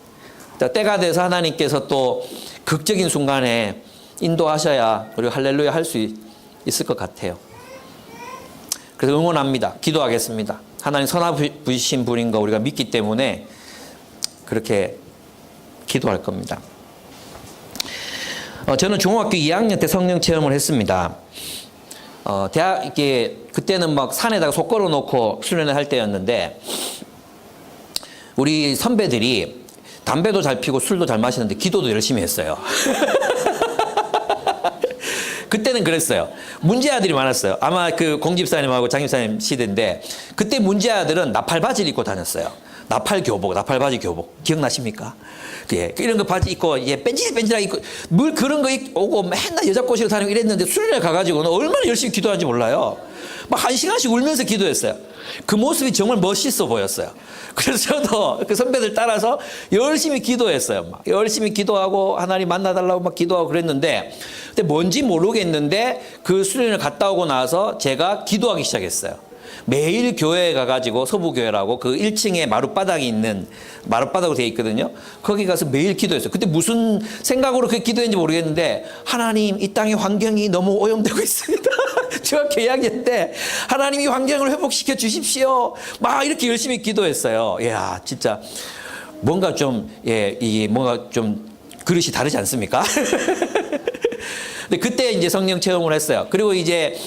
때가 돼서 하나님께서 또 극적인 순간에 인도하셔야 우리가 할렐루야 할 수 있을 것 같아요. 그래서 응원합니다. 기도하겠습니다. 하나님 선하신 분인 거 우리가 믿기 때문에 그렇게 기도할 겁니다. 저는 중학교 2학년 때 성령 체험을 했습니다. 그때는 막 산에다가 속 걸어 놓고 수련회 할 때였는데 우리 선배들이 담배도 잘 피고 술도 잘 마시는데 기도도 열심히 했어요. 그때는 그랬어요. 문제 아들이 많았어요. 아마 그 공집사님하고 장집사님 시대인데 그때 문제 아들은 나팔 바지를 입고 다녔어요. 나팔 교복, 나팔 바지 교복 기억나십니까? 예, 이런 거 바지 입고 예, 뺀질뺀질하게 입고 물 그런 거 입고 맨날 여자 꼬시고 다니고 이랬는데 수련회 가가지고는 얼마나 열심히 기도하는지 몰라요. 막 1시간씩 울면서 기도했어요. 그 모습이 정말 멋있어 보였어요. 그래서 저도 그 선배들 따라서 열심히 기도했어요. 막 열심히 기도하고 하나님 만나달라고 막 기도하고 그랬는데 근데 뭔지 모르겠는데 그 수련회를 갔다 오고 나서 제가 기도하기 시작했어요. 매일 교회에 가가지고 서부교회라고 그 1층에 마룻바닥이 있는 마룻바닥으로 되어 있거든요. 거기 가서 매일 기도했어요. 그때 무슨 생각으로 그 기도했는지 모르겠는데 하나님 이 땅의 환경이 너무 오염되고 있습니다. 중학교 2학년 때 하나님 이 환경을 회복시켜 주십시오. 막 이렇게 열심히 기도했어요. 이야 진짜 뭔가 좀 예, 이게 뭔가 좀 그릇이 다르지 않습니까? 근데 그때 이제 성령 체험을 했어요. 그리고 이제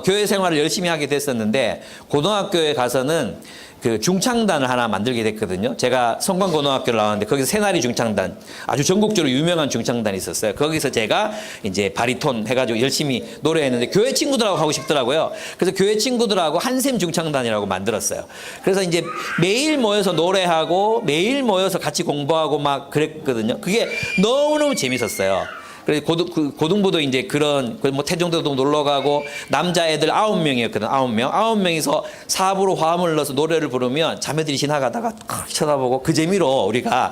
교회 생활을 열심히 하게 됐었는데 고등학교에 가서는 그 중창단을 하나 만들게 됐거든요. 제가 성광고등학교를 나왔는데 거기서 새나리 중창단 아주 전국적으로 유명한 중창단이 있었어요. 거기서 제가 이제 바리톤 해가지고 열심히 노래했는데 교회 친구들하고 하고 싶더라고요. 그래서 교회 친구들하고 한샘 중창단이라고 만들었어요. 그래서 이제 매일 모여서 노래하고 매일 모여서 같이 공부하고 막 그랬거든요. 그게 너무너무 재밌었어요. 그래서 고등부도 이제 그런 뭐 태종대도 놀러 가고 남자애들 9명이었거든. 9명이서 사부로 화음을 넣어서 노래를 부르면 자매들이 지나가다가 쳐다보고 그 재미로 우리가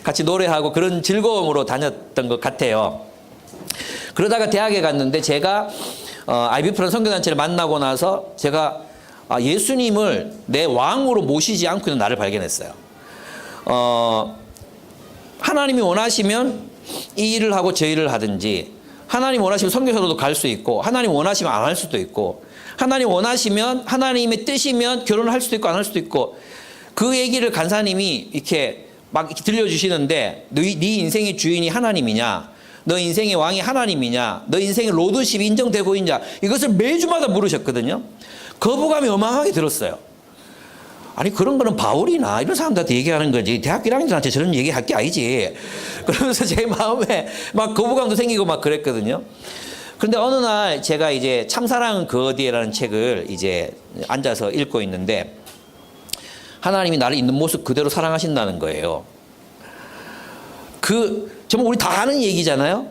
같이 노래하고 그런 즐거움으로 다녔던 것 같아요. 그러다가 대학에 갔는데 제가 IB프란 선교단체를 만나고 나서 제가 예수님을 내 왕으로 모시지 않고 있는 나를 발견했어요. 하나님이 원하시면 이 일을 하고 저 일을 하든지 하나님 원하시면 선교사로도 갈 수 있고 하나님 원하시면 안 할 수도 있고 하나님 원하시면 하나님의 뜻이면 결혼을 할 수도 있고 안 할 수도 있고 그 얘기를 간사님이 이렇게 막 이렇게 들려주시는데 네 인생의 주인이 하나님이냐 너 인생의 왕이 하나님이냐 너 인생의 로드십이 인정되고 있냐 이것을 매주마다 물으셨거든요. 거부감이 어마어마하게 들었어요. 아니 그런 거는 바울이나 이런 사람들한테 얘기하는 거지 대학교 1학년들한테 저런 얘기할 게 아니지. 그러면서 제 마음에 막 거부감도 생기고 막 그랬거든요. 그런데 어느 날 제가 이제 참사랑은 그 어디에라는 책을 이제 앉아서 읽고 있는데 하나님이 나를 있는 모습 그대로 사랑하신다는 거예요. 정말 우리 다 아는 얘기잖아요.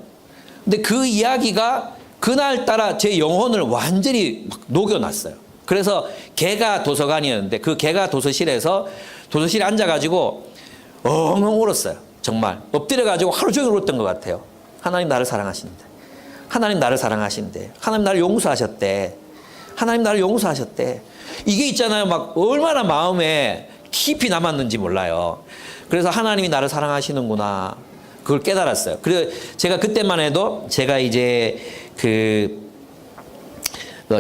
근데 그 이야기가 그날따라 제 영혼을 완전히 막 녹여놨어요. 그래서 개가 도서관이었는데 그 개가 도서실에 앉아가지고 엉엉 울었어요. 정말 엎드려가지고 하루 종일 울었던 것 같아요. 하나님 나를 사랑하신대. 하나님 나를 사랑하신대. 하나님 나를 용서하셨대. 하나님 나를 용서하셨대. 이게 있잖아요. 막 얼마나 마음에 깊이 남았는지 몰라요. 그래서 하나님이 나를 사랑하시는구나. 그걸 깨달았어요. 그래서 제가 그때만 해도 제가 이제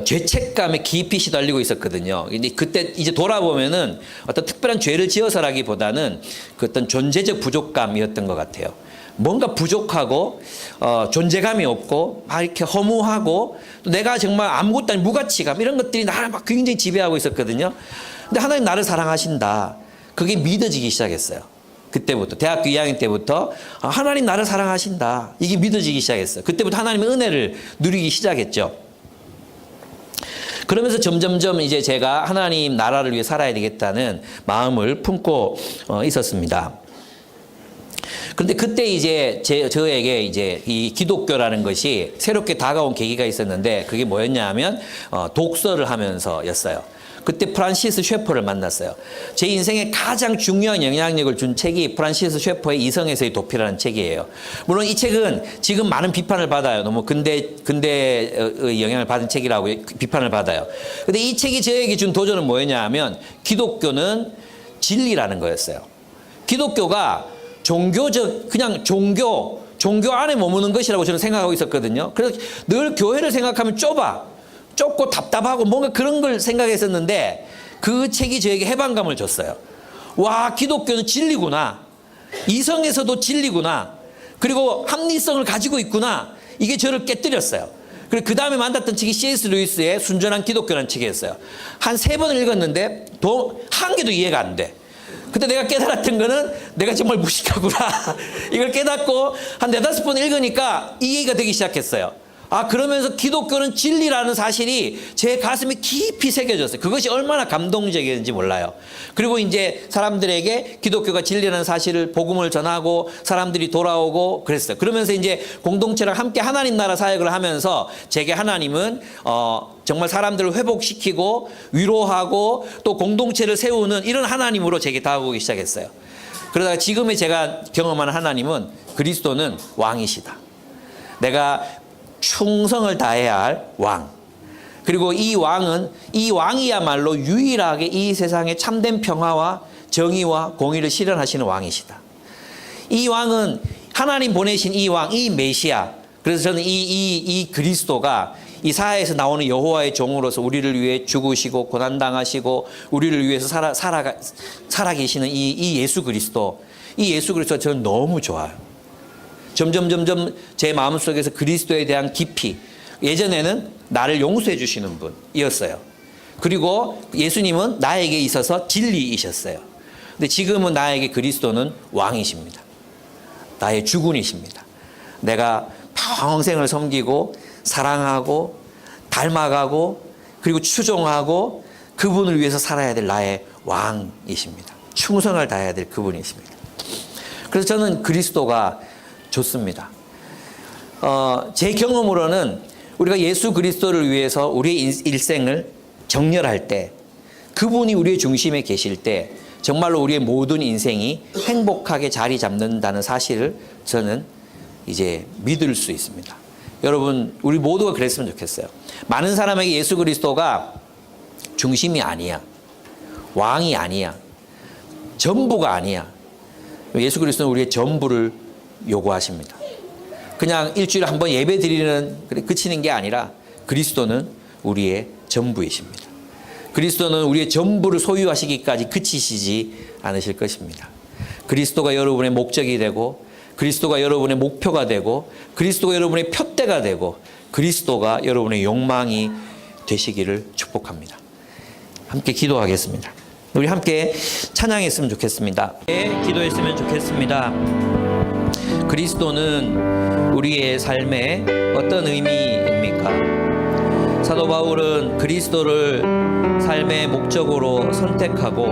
죄책감에 깊이 시달리고 있었거든요. 근데 그때 이제 돌아보면은 어떤 특별한 죄를 지어서라기보다는 그 어떤 존재적 부족감이었던 것 같아요. 뭔가 부족하고 존재감이 없고 막 이렇게 허무하고 또 내가 정말 아무것도 아닌 무가치감 이런 것들이 나를 막 굉장히 지배하고 있었거든요. 근데 하나님 나를 사랑하신다. 그게 믿어지기 시작했어요. 그때부터 대학교 2학년 때부터 하나님 나를 사랑하신다. 이게 믿어지기 시작했어요. 그때부터 하나님의 은혜를 누리기 시작했죠. 그러면서 점점점 이제 제가 하나님 나라를 위해 살아야 되겠다는 마음을 품고 있었습니다. 그런데 그때 이제 저에게 이제 이 기독교라는 것이 새롭게 다가온 계기가 있었는데 그게 뭐였냐 하면 독서를 하면서였어요. 그때 프란시스 셰퍼를 만났어요. 제 인생에 가장 중요한 영향력을 준 책이 프란시스 셰퍼의 이성에서의 도피라는 책이에요. 물론 이 책은 지금 많은 비판을 받아요. 너무 근대의 영향을 받은 책이라고 비판을 받아요. 근데 이 책이 저에게 준 도전은 뭐였냐 하면 기독교는 진리라는 거였어요. 기독교가 그냥 종교 안에 머무는 것이라고 저는 생각하고 있었거든요. 그래서 늘 교회를 생각하면 좁고 답답하고 뭔가 그런 걸 생각했었는데 그 책이 저에게 해방감을 줬어요. 와, 기독교는 진리구나. 이성에서도 진리구나. 그리고 합리성을 가지고 있구나. 이게 저를 깨뜨렸어요. 그리고 그 다음에 만났던 책이 C.S. 루이스의 순전한 기독교라는 책이었어요. 한 3번을 읽었는데 한 개도 이해가 안 돼. 그때 내가 깨달았던 거는 내가 정말 무식하구나. 이걸 깨닫고 한 4-5번 읽으니까 이해가 되기 시작했어요. 아, 그러면서 기독교는 진리라는 사실이 제 가슴에 깊이 새겨졌어요. 그것이 얼마나 감동적이었는지 몰라요. 그리고 이제 사람들에게 기독교가 진리라는 사실을 복음을 전하고 사람들이 돌아오고 그랬어요. 그러면서 이제 공동체랑 함께 하나님 나라 사역을 하면서 제게 하나님은 정말 사람들을 회복시키고 위로하고 또 공동체를 세우는 이런 하나님으로 제게 다가오기 시작했어요. 그러다가 지금의 제가 경험하는 하나님은 그리스도는 왕이시다. 내가 충성을 다해야 할 왕. 그리고 이 왕이야말로 유일하게 이 세상에 참된 평화와 정의와 공의를 실현하시는 왕이시다. 이 왕은 하나님 보내신 이 왕, 이 메시아. 그래서 저는 이 그리스도가 이 사회에서 나오는 여호와의 종으로서 우리를 위해 죽으시고 고난당하시고 우리를 위해서 살아 계시는 이 예수 그리스도. 이 예수 그리스도 저는 너무 좋아요. 점점 제 마음속에서 그리스도에 대한 깊이, 예전에는 나를 용서해 주시는 분이었어요. 그리고 예수님은 나에게 있어서 진리이셨어요. 근데 지금은 나에게 그리스도는 왕이십니다. 나의 주군이십니다. 내가 평생을 섬기고 사랑하고 닮아가고 그리고 추종하고 그분을 위해서 살아야 될 나의 왕이십니다. 충성을 다해야 될 그분이십니다. 그래서 저는 그리스도가 좋습니다. 제 경험으로는 우리가 예수 그리스도를 위해서 우리의 일생을 정렬할 때, 그분이 우리의 중심에 계실 때 정말로 우리의 모든 인생이 행복하게 자리 잡는다는 사실을 저는 이제 믿을 수 있습니다. 여러분, 우리 모두가 그랬으면 좋겠어요. 많은 사람에게 예수 그리스도가 중심이 아니야, 왕이 아니야, 전부가 아니야. 예수 그리스도는 우리의 전부를 요구하십니다. 그냥 일주일에 한 번 예배 드리는 그치는 게 아니라 그리스도는 우리의 전부이십니다. 그리스도는 우리의 전부를 소유하시기까지 그치시지 않으실 것입니다. 그리스도가 여러분의 목적이 되고 그리스도가 여러분의 목표가 되고 그리스도가 여러분의 표대가 되고 그리스도가 여러분의 욕망이 되시기를 축복합니다. 함께 기도하겠습니다. 우리 함께 찬양했으면 좋겠습니다. 기도했으면 좋겠습니다. 그리스도는 우리의 삶에 어떤 의미입니까? 사도 바울은 그리스도를 삶의 목적으로 선택하고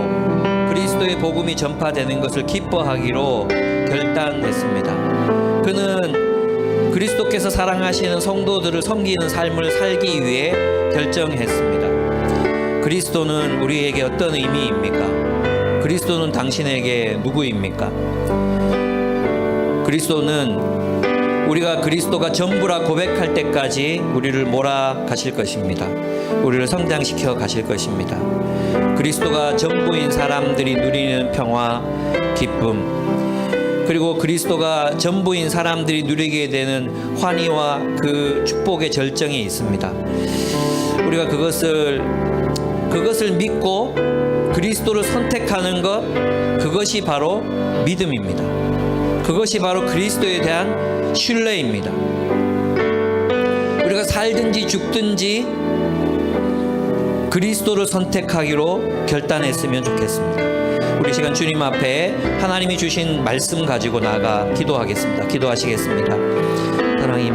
그리스도의 복음이 전파되는 것을 기뻐하기로 결단했습니다. 그는 그리스도께서 사랑하시는 성도들을 섬기는 삶을 살기 위해 결정했습니다. 그리스도는 우리에게 어떤 의미입니까? 그리스도는 당신에게 누구입니까? 그리스도는 우리가 그리스도가 전부라 고백할 때까지 우리를 몰아가실 것입니다. 우리를 성장시켜 가실 것입니다. 그리스도가 전부인 사람들이 누리는 평화, 기쁨, 그리고 그리스도가 전부인 사람들이 누리게 되는 환희와 그 축복의 절정이 있습니다. 우리가 그것을 믿고 그리스도를 선택하는 것, 그것이 바로 믿음입니다. 그것이 바로 그리스도에 대한 신뢰입니다. 우리가 살든지 죽든지 그리스도를 선택하기로 결단했으면 좋겠습니다. 우리 시간 주님 앞에 하나님이 주신 말씀 가지고 나아가 기도하겠습니다. 기도하시겠습니다. 사랑이